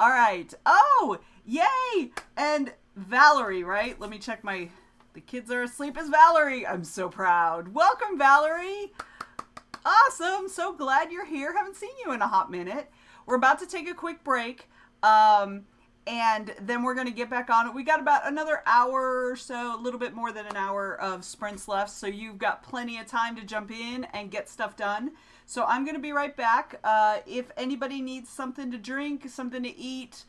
All right. Oh, yay. And Valerie, right? Let me check the kids are asleep as Valerie. I'm so proud. Welcome, Valerie. Awesome. So glad you're here. Haven't seen you in a hot minute. We're about to take a quick break. And then we're going to get back on it. We got about another hour or so, a little bit more than an hour of sprints left. So you've got plenty of time to jump in and get stuff done. So I'm going to be right back. If anybody needs something to drink, something to eat,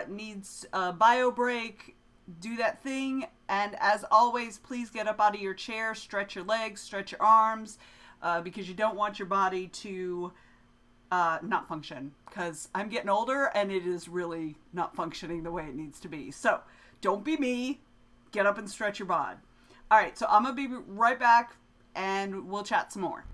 needs a bio break, do that thing. And as always, please get up out of your chair, stretch your legs, stretch your arms, because you don't want your body to not function, because I'm getting older and it is really not functioning the way it needs to be. So don't be me. Get up and stretch your bod. All right, so I'm going to be right back and we'll chat some more.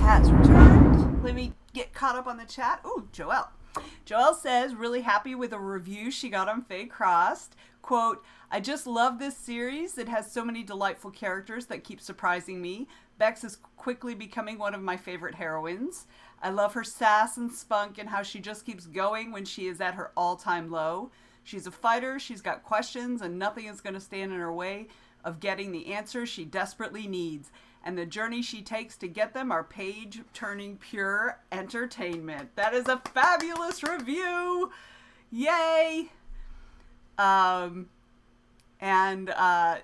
Has returned. Let me get caught up on the chat. Ooh, Joelle. Joelle says, really happy with a review she got on Faye Crossed. Quote, I just love this series. It has so many delightful characters that keep surprising me. Bex is quickly becoming one of my favorite heroines. I love her sass and spunk and how she just keeps going when she is at her all-time low. She's a fighter. She's got questions, and nothing is going to stand in her way of getting the answers she desperately needs. And the journey she takes to get them are page-turning pure entertainment. That is a fabulous review! Yay! And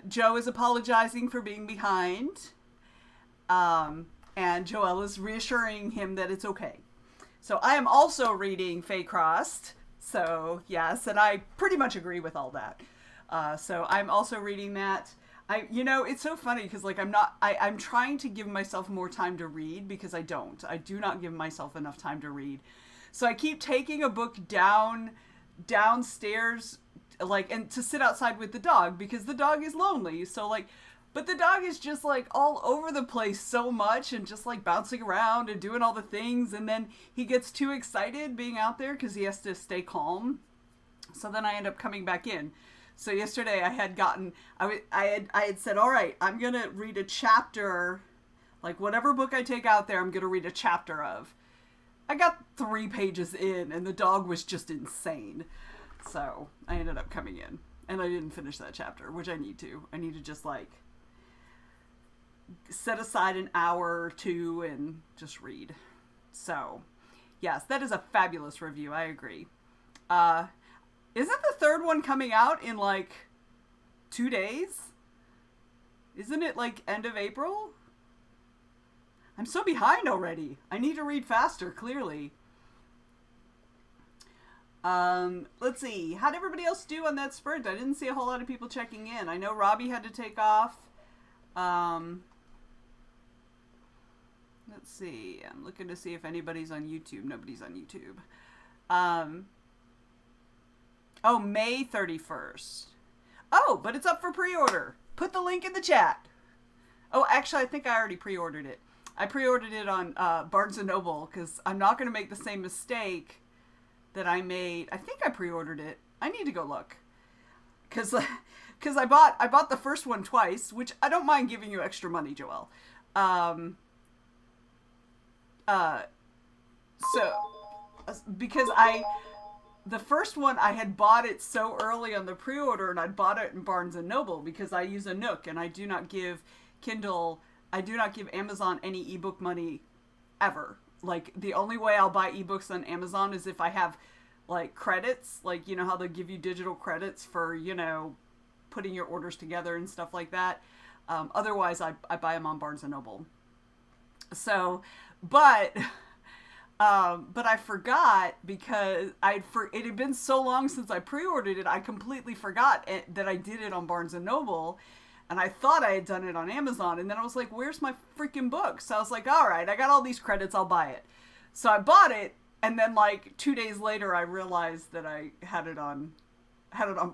Joe is apologizing for being behind. And Joelle is reassuring him that it's okay. So I am also reading Faye Crossed. So yes, and I pretty much agree with all that. So I'm also reading that. It's so funny because like I'm trying to give myself more time to read because I do not give myself enough time to read. So I keep taking a book downstairs, like, and to sit outside with the dog because the dog is lonely. So like, but the dog is just like all over the place so much and just like bouncing around and doing all the things. And then he gets too excited being out there because he has to stay calm. So then I end up coming back in. So yesterday I had said, all right, I'm going to read a chapter, like whatever book I take out there, I'm going to read a chapter of. I got 3 pages in and the dog was just insane. So I ended up coming in and I didn't finish that chapter, which I need to. I need to just like set aside an hour or 2 and just read. So yes, that is a fabulous review. I agree. Isn't the 3rd one coming out in like 2 days? Isn't it like end of April? I'm so behind already. I need to read faster, clearly. Let's see. How'd everybody else do on that sprint? I didn't see a whole lot of people checking in. I know Robbie had to take off. Let's see. I'm looking to see if anybody's on YouTube. Nobody's on YouTube. Oh, May 31st. Oh, but it's up for pre-order. Put the link in the chat. Oh, actually, I think I already pre-ordered it. I pre-ordered it on Barnes & Noble because I'm not going to make the same mistake that I made. I think I pre-ordered it. I need to go look. Because I bought the first one twice, which I don't mind giving you extra money, Joelle. Because the first one, I had bought it so early on the pre-order, and I'd bought it in Barnes & Noble because I use a Nook, and I do not give Amazon any ebook money ever. Like, the only way I'll buy ebooks on Amazon is if I have, like, credits. Like, you know how they give you digital credits for, putting your orders together and stuff like that. Otherwise, I buy them on Barnes & Noble. So, but I forgot because it had been so long since I pre-ordered it, I completely forgot that I did it on Barnes & Noble, and I thought I had done it on Amazon, and then I was like, where's my freaking book? So I was like, all right, I got all these credits, I'll buy it. So I bought it, and then like 2 days later, I realized that I had it on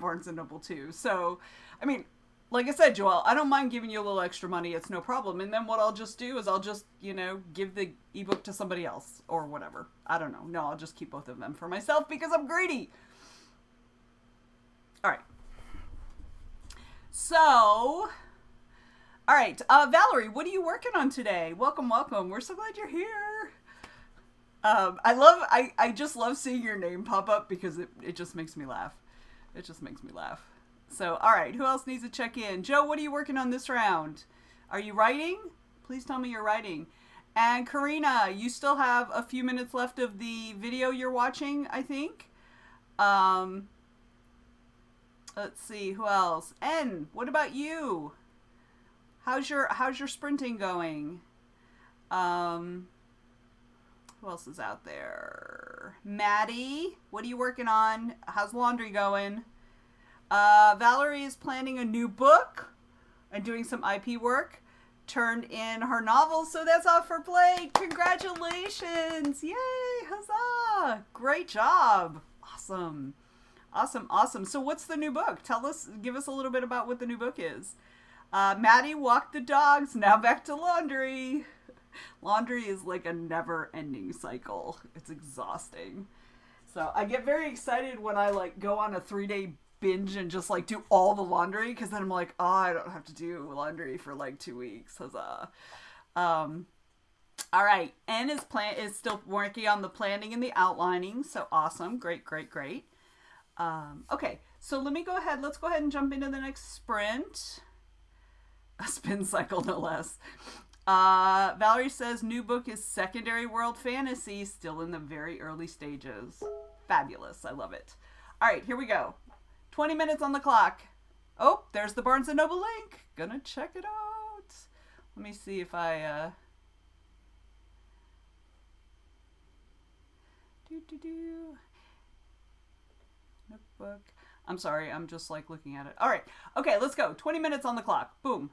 Barnes & Noble too. So, I mean, like I said, Joelle, I don't mind giving you a little extra money. It's no problem. And then what I'll just do is I'll just, give the ebook to somebody else or whatever. I don't know. No, I'll just keep both of them for myself because I'm greedy. All right. So, all right. Valerie, what are you working on today? Welcome, welcome. We're so glad you're here. I just love seeing your name pop up because it just makes me laugh. It just makes me laugh. So, all right, who else needs to check in? Joe, what are you working on this round? Are you writing? Please tell me you're writing. And Karina, you still have a few minutes left of the video you're watching, I think. Let's see, who else? N, what about you? How's your sprinting going? Who else is out there? Maddie, what are you working on? How's laundry going? Valerie is planning a new book and doing some IP work. Turned in her novel, so that's off for Blake. Congratulations! Yay! Huzzah! Great job! Awesome. Awesome, awesome. So what's the new book? Give us a little bit about what the new book is. Maddie walked the dogs, now back to laundry. Laundry is like a never-ending cycle. It's exhausting. So I get very excited when I like go on a 3-day binge and just like do all the laundry because then I'm like, oh, I don't have to do laundry for like 2 weeks. Huzzah. All right. Anne is still working on the planning and the outlining. So awesome. Great, great, great. Okay. So let me go ahead. Let's go ahead and jump into the next sprint. A spin cycle, no less. Valerie says new book is Secondary World Fantasy, still in the very early stages. Fabulous. I love it. All right, here we go. 20 minutes on the clock. Oh, there's the Barnes & Noble link. Gonna check it out. Let me see if I... Notebook. I'm sorry, I'm just like looking at it. All right. Okay, let's go. 20 minutes on the clock. Boom.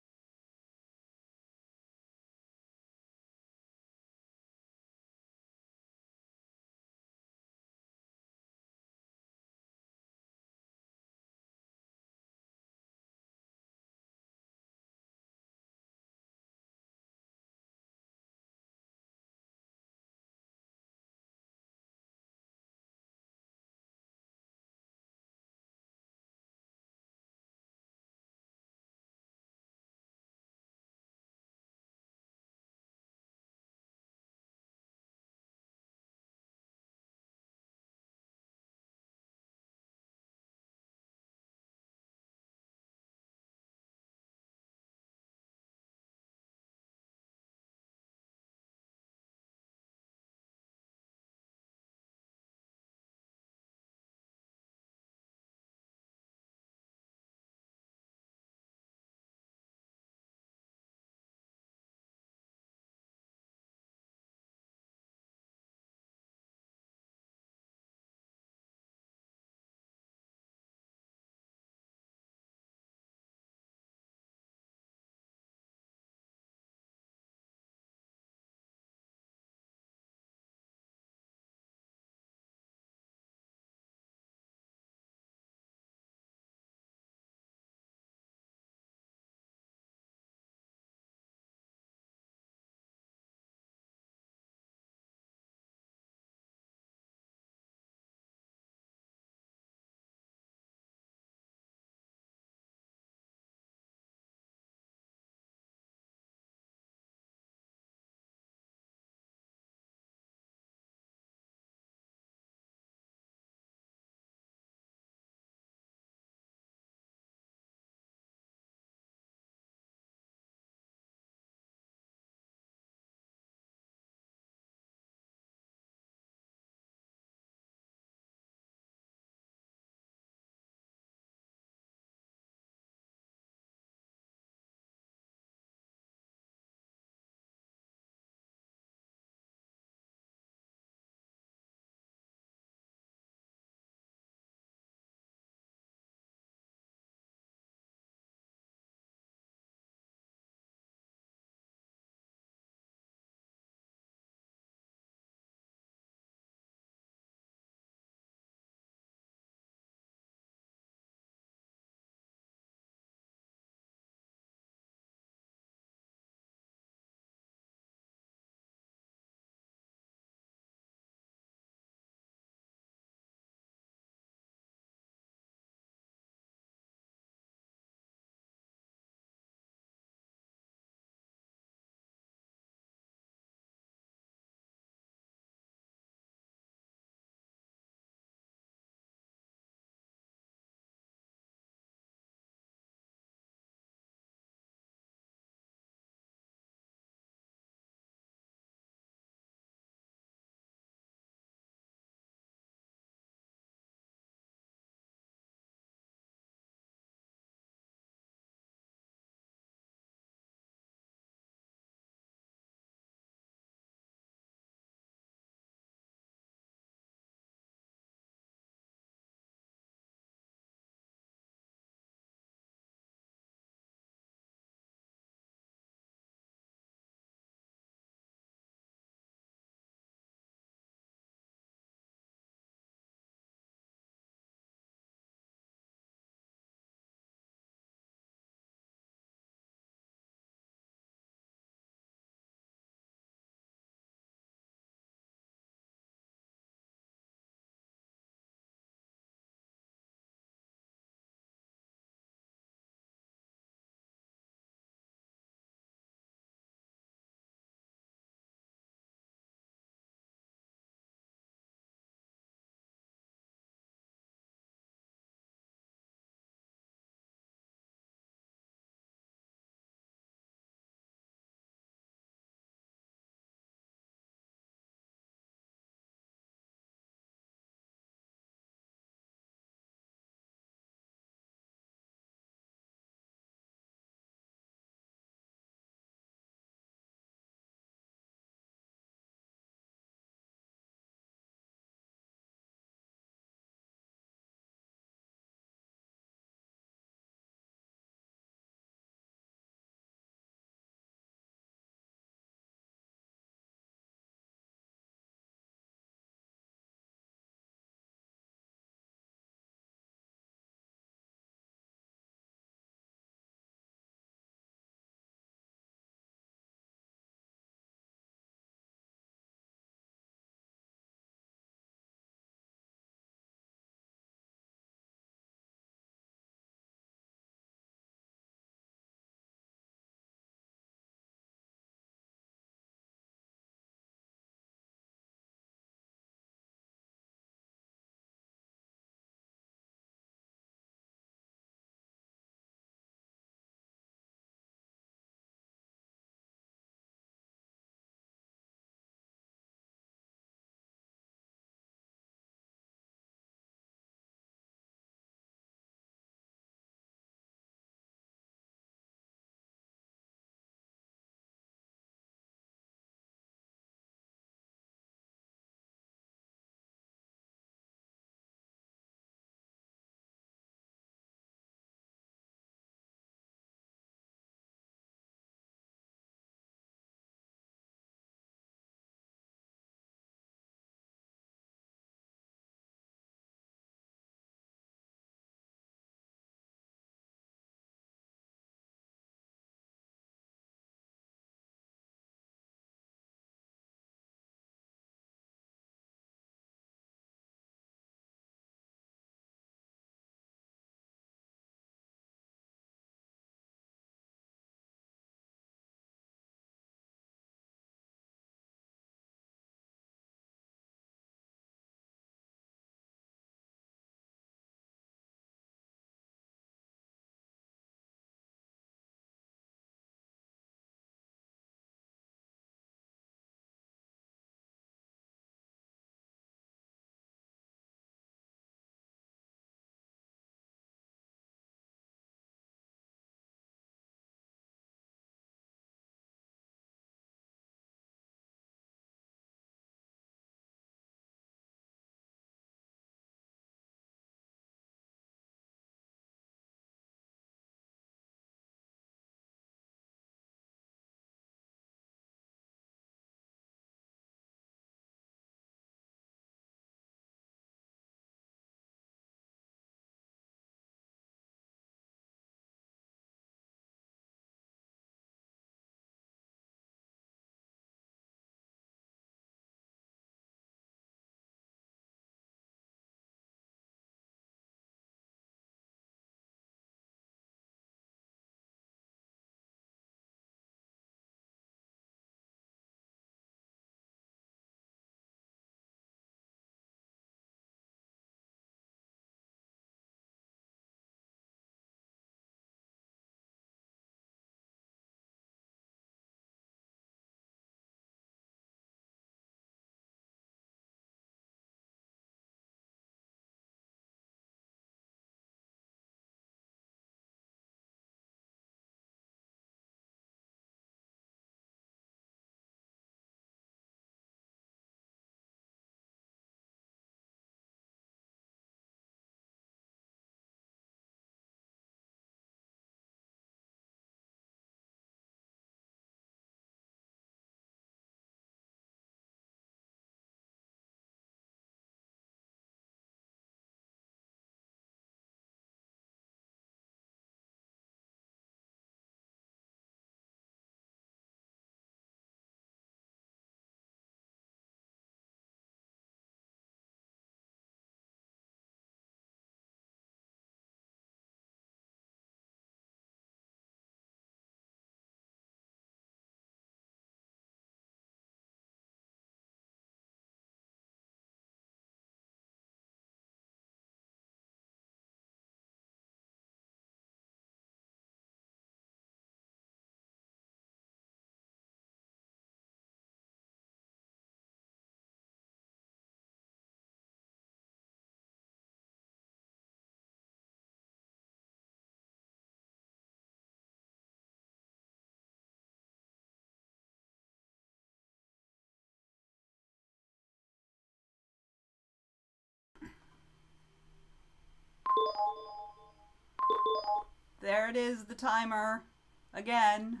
There it is, the timer. Again.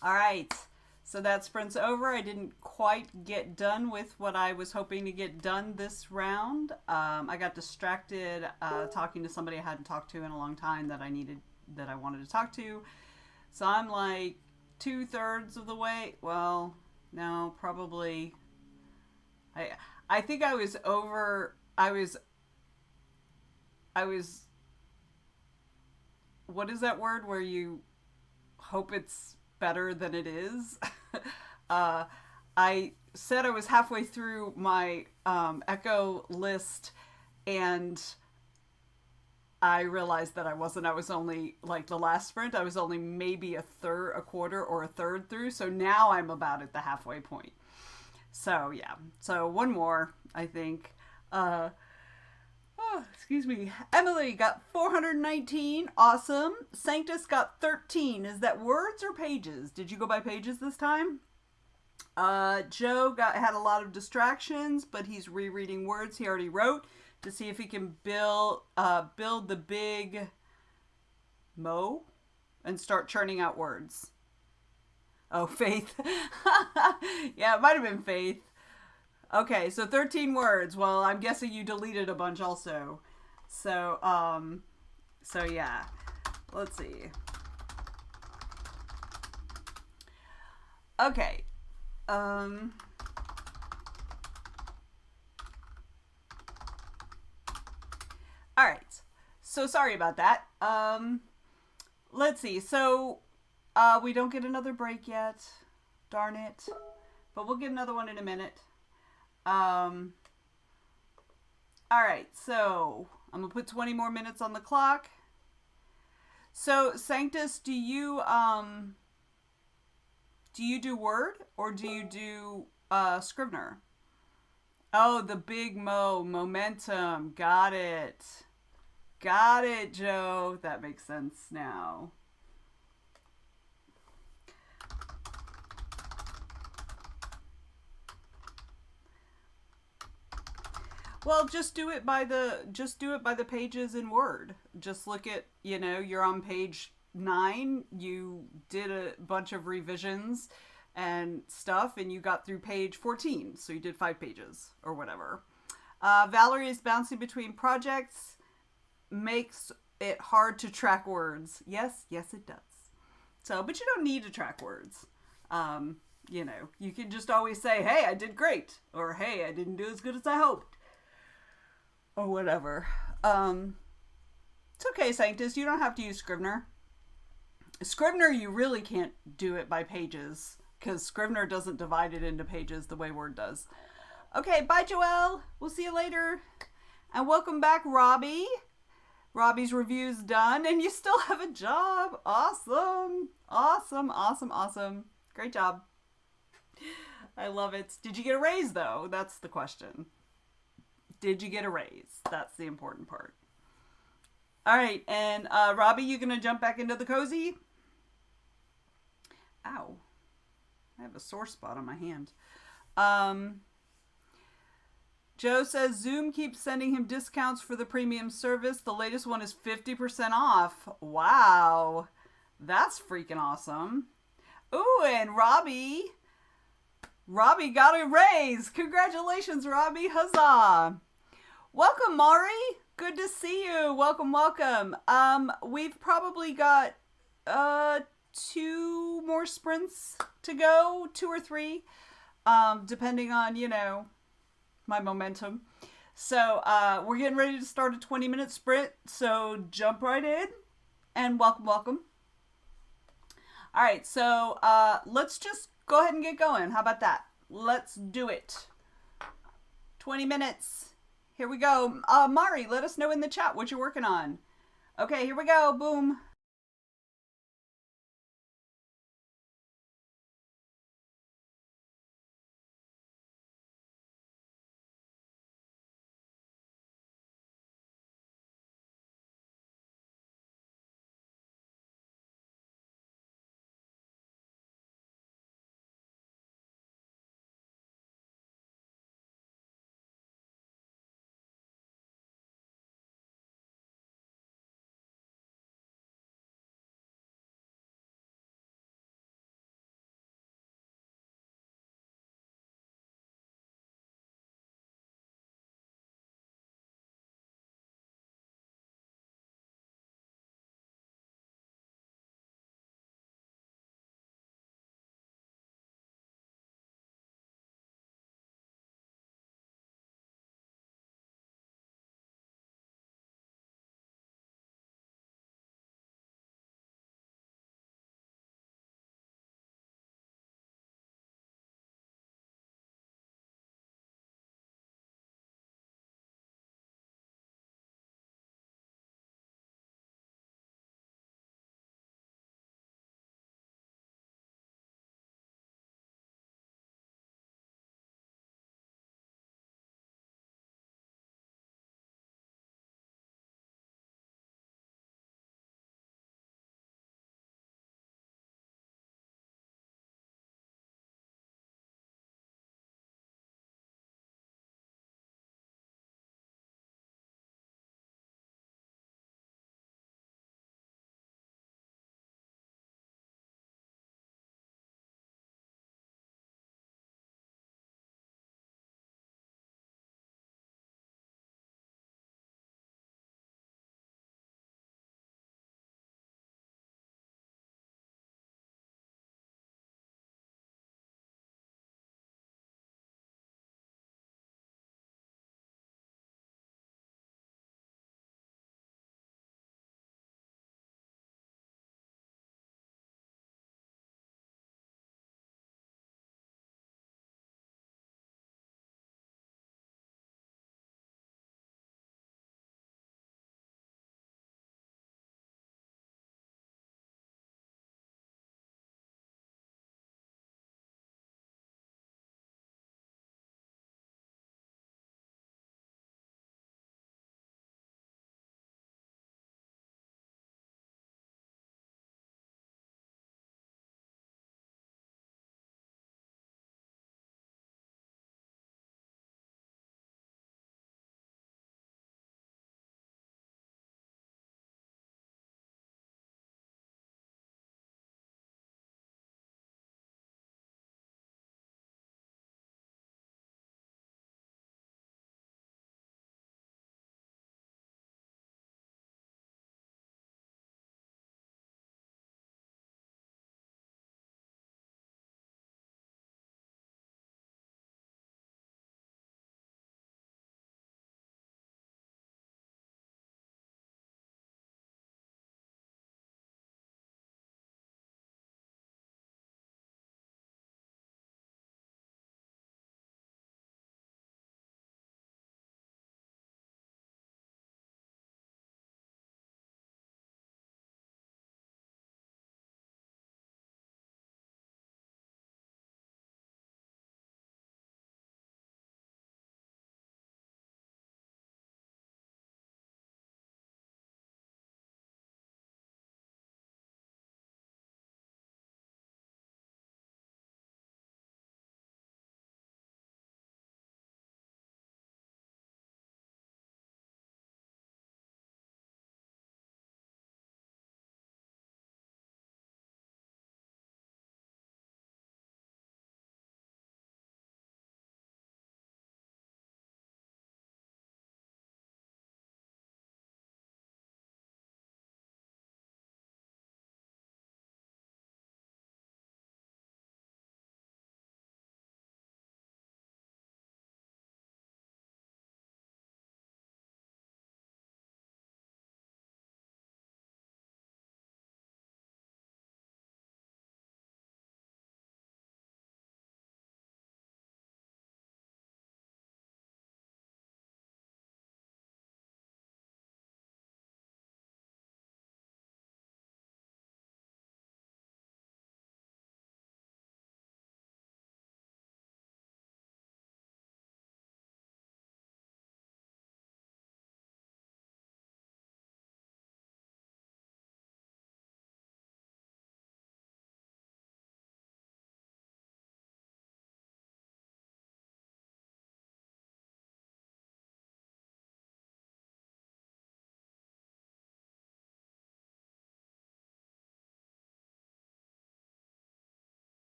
All right. So that sprint's over. I didn't quite get done with what I was hoping to get done this round. I got distracted talking to somebody I hadn't talked to in a long time that I wanted to talk to. So I'm like 2/3 of the way. Well, no, probably. I think I was over. I was. What is that word where you hope it's better than it is? I said I was halfway through my Echo list, and I realized that I wasn't. I was only, like the last sprint, I was only maybe a quarter or a third through. So now I'm about at the halfway point. So yeah. So one more, I think. Excuse me. Emily got 419. Awesome. Sanctus got 13. Is that words or pages? Did you go by pages this time? Joe had a lot of distractions, but he's rereading words he already wrote to see if he can build the big mo and start churning out words. Oh, Faith. Yeah, it might have been Faith. Okay, so 13 words. Well, I'm guessing you deleted a bunch also. So yeah. Let's see. Okay. All right. So sorry about that. Let's see. So we don't get another break yet. Darn it. But we'll get another one in a minute. All right, so I'm gonna put 20 more minutes on the clock. So Sanctus, do you do Word or do you do Scrivener? Oh, the big momentum. Got it, Joe. That makes sense now. Well, just do it by the pages in Word. Just look at, you're on page 9, you did a bunch of revisions and stuff, and you got through page 14, so you did 5 pages or whatever. Valerie is bouncing between projects, makes it hard to track words. Yes, it does. So, but you don't need to track words. You can just always say, hey, I did great, or hey, I didn't do as good as I hoped. Or whatever. It's okay, Sanctus. You don't have to use Scrivener. Scrivener, you really can't do it by pages, because Scrivener doesn't divide it into pages the way Word does. Okay, bye, Joelle. We'll see you later. And welcome back, Robbie. Robbie's review's done, and you still have a job. Awesome. Awesome. Great job. I love it. Did you get a raise, though? That's the question. Did you get a raise? That's the important part. All right, and Robbie, you gonna jump back into the cozy? Ow. I have a sore spot on my hand. Joe says Zoom keeps sending him discounts for the premium service. The latest one is 50% off. Wow. That's freaking awesome. Ooh, and Robbie got a raise. Congratulations, Robbie. Huzzah. Welcome, Mari. Good to see you. Welcome. We've probably got 2 more sprints to go, 2 or 3, depending on, my momentum. So we're getting ready to start a 20-minute sprint, so jump right in, and welcome. All right, so let's just go ahead and get going. How about that? Let's do it. 20 minutes. Here we go. Mari, let us know in the chat what you're working on. Okay, here we go. Boom.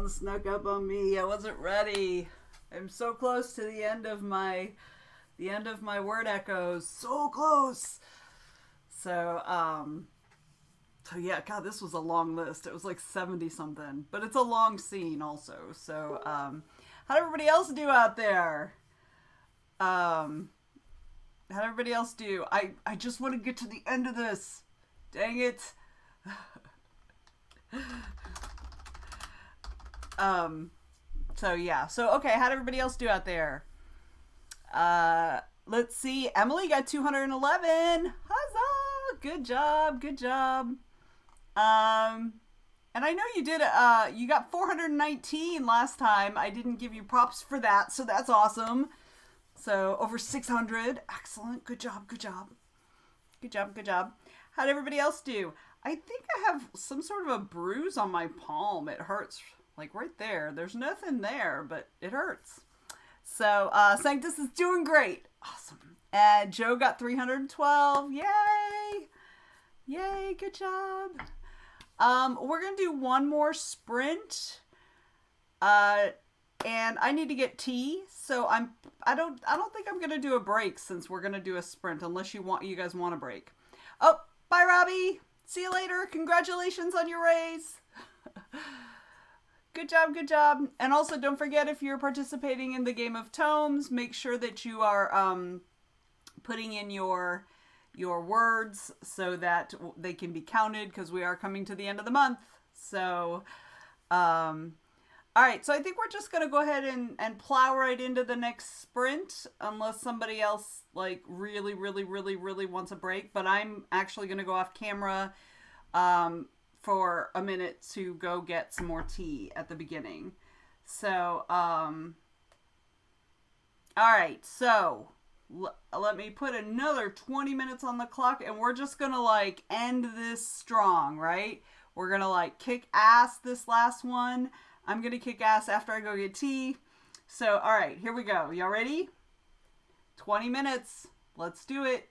One snuck up on me. I wasn't ready. I'm so close to the end of my word echoes. So close. So, so yeah, God, this was a long list. It was like 70 something, but it's a long scene also. So, how'd everybody else do out there? Um, how'd everybody else do? I just want to get to the end of this. Dang it. Um, so yeah. So okay, how'd everybody else do out there? Let's see. Emily got 211. Huzzah! Good job. Good job. Um, and I know you did. You got 419 last time. I didn't give you props for that, so that's awesome. So over 600. Excellent. Good job. Good job. Good job. Good job. How'd everybody else do? I think I have some sort of a bruise on my palm. It hurts like right there. There's nothing there, but it hurts. So Sanctus is doing great. Awesome. And Joe got 312. Yay! Yay! Good job. We're gonna do one more sprint. And I need to get tea, so I don't think I'm gonna do a break since we're gonna do a sprint unless you guys want a break. Oh, bye Robbie. See you later. Congratulations on your raise. Good job, good job. And also don't forget, if you're participating in the game of tomes, make sure that you are putting in your words so that they can be counted, because we are coming to the end of the month. So all right, so I think we're just going to go ahead and plow right into the next sprint, unless somebody else like really, really, really, really wants a break. But I'm actually going to go off camera for a minute to go get some more tea at the beginning. So, all right, so let me put another 20 minutes on the clock, and we're just going to like end this strong, right? We're going to like kick ass this last one. I'm going to kick ass after I go get tea. So, all right, here we go. Y'all ready? 20 minutes. Let's do it.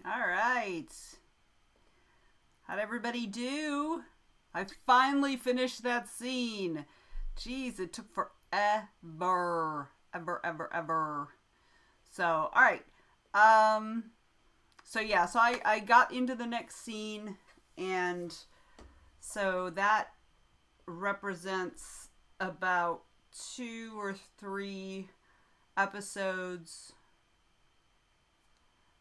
All right. How'd everybody do? I finally finished that scene. Jeez, it took forever. Ever. So, all right. So I got into the next scene, and so that represents about 2 or 3 episodes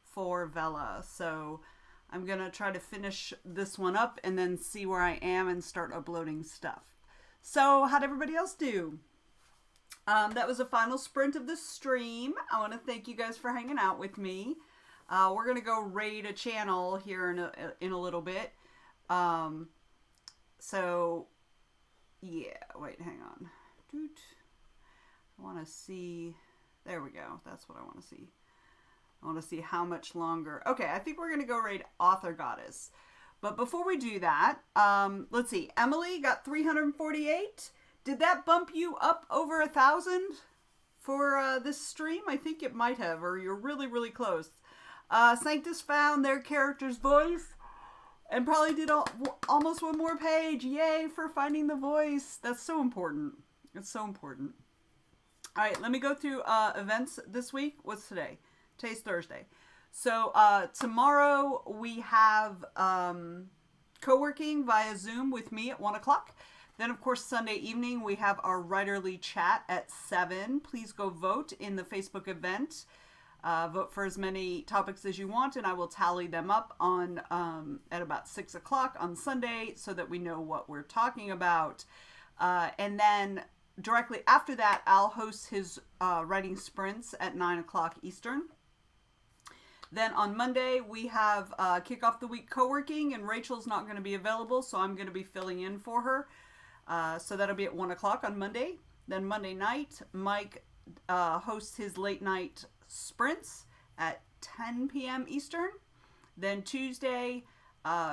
for Vela. So I'm going to try to finish this one up and then see where I am and start uploading stuff. So how'd everybody else do? That was a final sprint of the stream. I want to thank you guys for hanging out with me. We're going to go raid a channel here in a little bit. So, yeah, wait, hang on. I want to see, there we go. That's what I want to see. I want to see how much longer. Okay, I think we're going to go raid Author Goddess. But before we do that, let's see. Emily got 348. Did that bump you up over 1,000 for this stream? I think it might have, or you're really, really close. Sanctus found their character's voice and probably did almost one more page. Yay for finding the voice. That's so important. It's so important. All right, let me go through events this week. What's today? Today's Thursday. So tomorrow we have co-working via Zoom with me at 1 o'clock. Then, of course, Sunday evening we have our writerly chat at 7. Please go vote in the Facebook event. Vote for as many topics as you want, and I will tally them up on at about 6 o'clock on Sunday so that we know what we're talking about. And then directly after that, I'll host his writing sprints at 9 o'clock Eastern. Then on Monday, we have Kick Off the Week co-working, and Rachel's not going to be available, so I'm going to be filling in for her. So that'll be at 1 o'clock on Monday. Then Monday night, Mike hosts his late night sprints at 10 p.m. Eastern. Then Tuesday,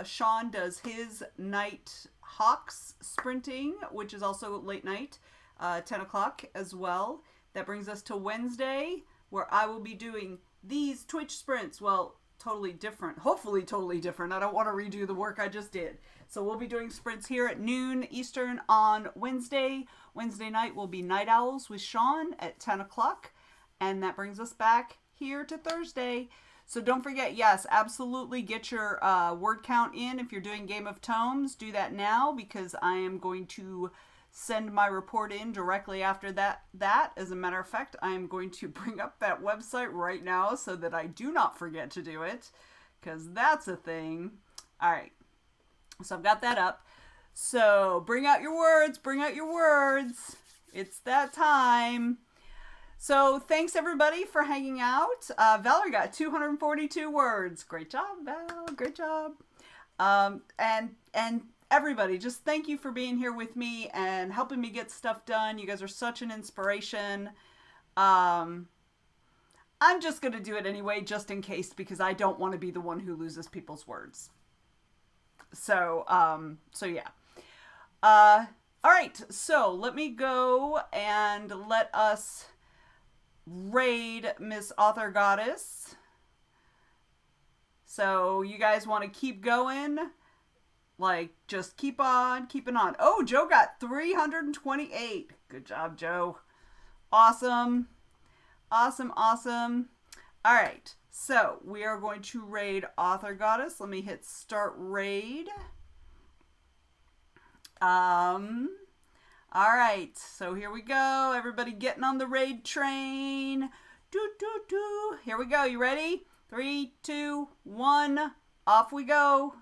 Sean does his Night Hawks sprinting, which is also late night, 10 o'clock as well. That brings us to Wednesday, where I will be doing these Twitch sprints. Well, totally different. Hopefully totally different. I don't want to redo the work I just did. So we'll be doing sprints here at noon Eastern on Wednesday. Wednesday night will be Night Owls with Sean at 10 o'clock. And that brings us back here to Thursday. So don't forget, yes, absolutely get your word count in. If you're doing Game of Tomes, do that now, because I am going to send my report in directly after that. As a matter of fact, I am going to bring up that website right now so that I do not forget to do it, because that's a thing. All right. So I've got that up. So bring out your words. Bring out your words. It's that time. So thanks everybody for hanging out. Valerie got 242 words. Great job, Val. Great job. And everybody, just thank you for being here with me and helping me get stuff done. You guys are such an inspiration. I'm just going to do it anyway, just in case, because I don't want to be the one who loses people's words. So yeah. All right. So let me go and let us raid Miss Author Goddess. So you guys want to keep going? Like, just keep on keeping on. Oh, Joe got 328. Good job, Joe. Awesome. Awesome, awesome. All right. So we are going to raid Author Goddess. Let me hit start raid. All right. So here we go. Everybody getting on the raid train. Here we go. You ready? 3, 2, 1. Off we go.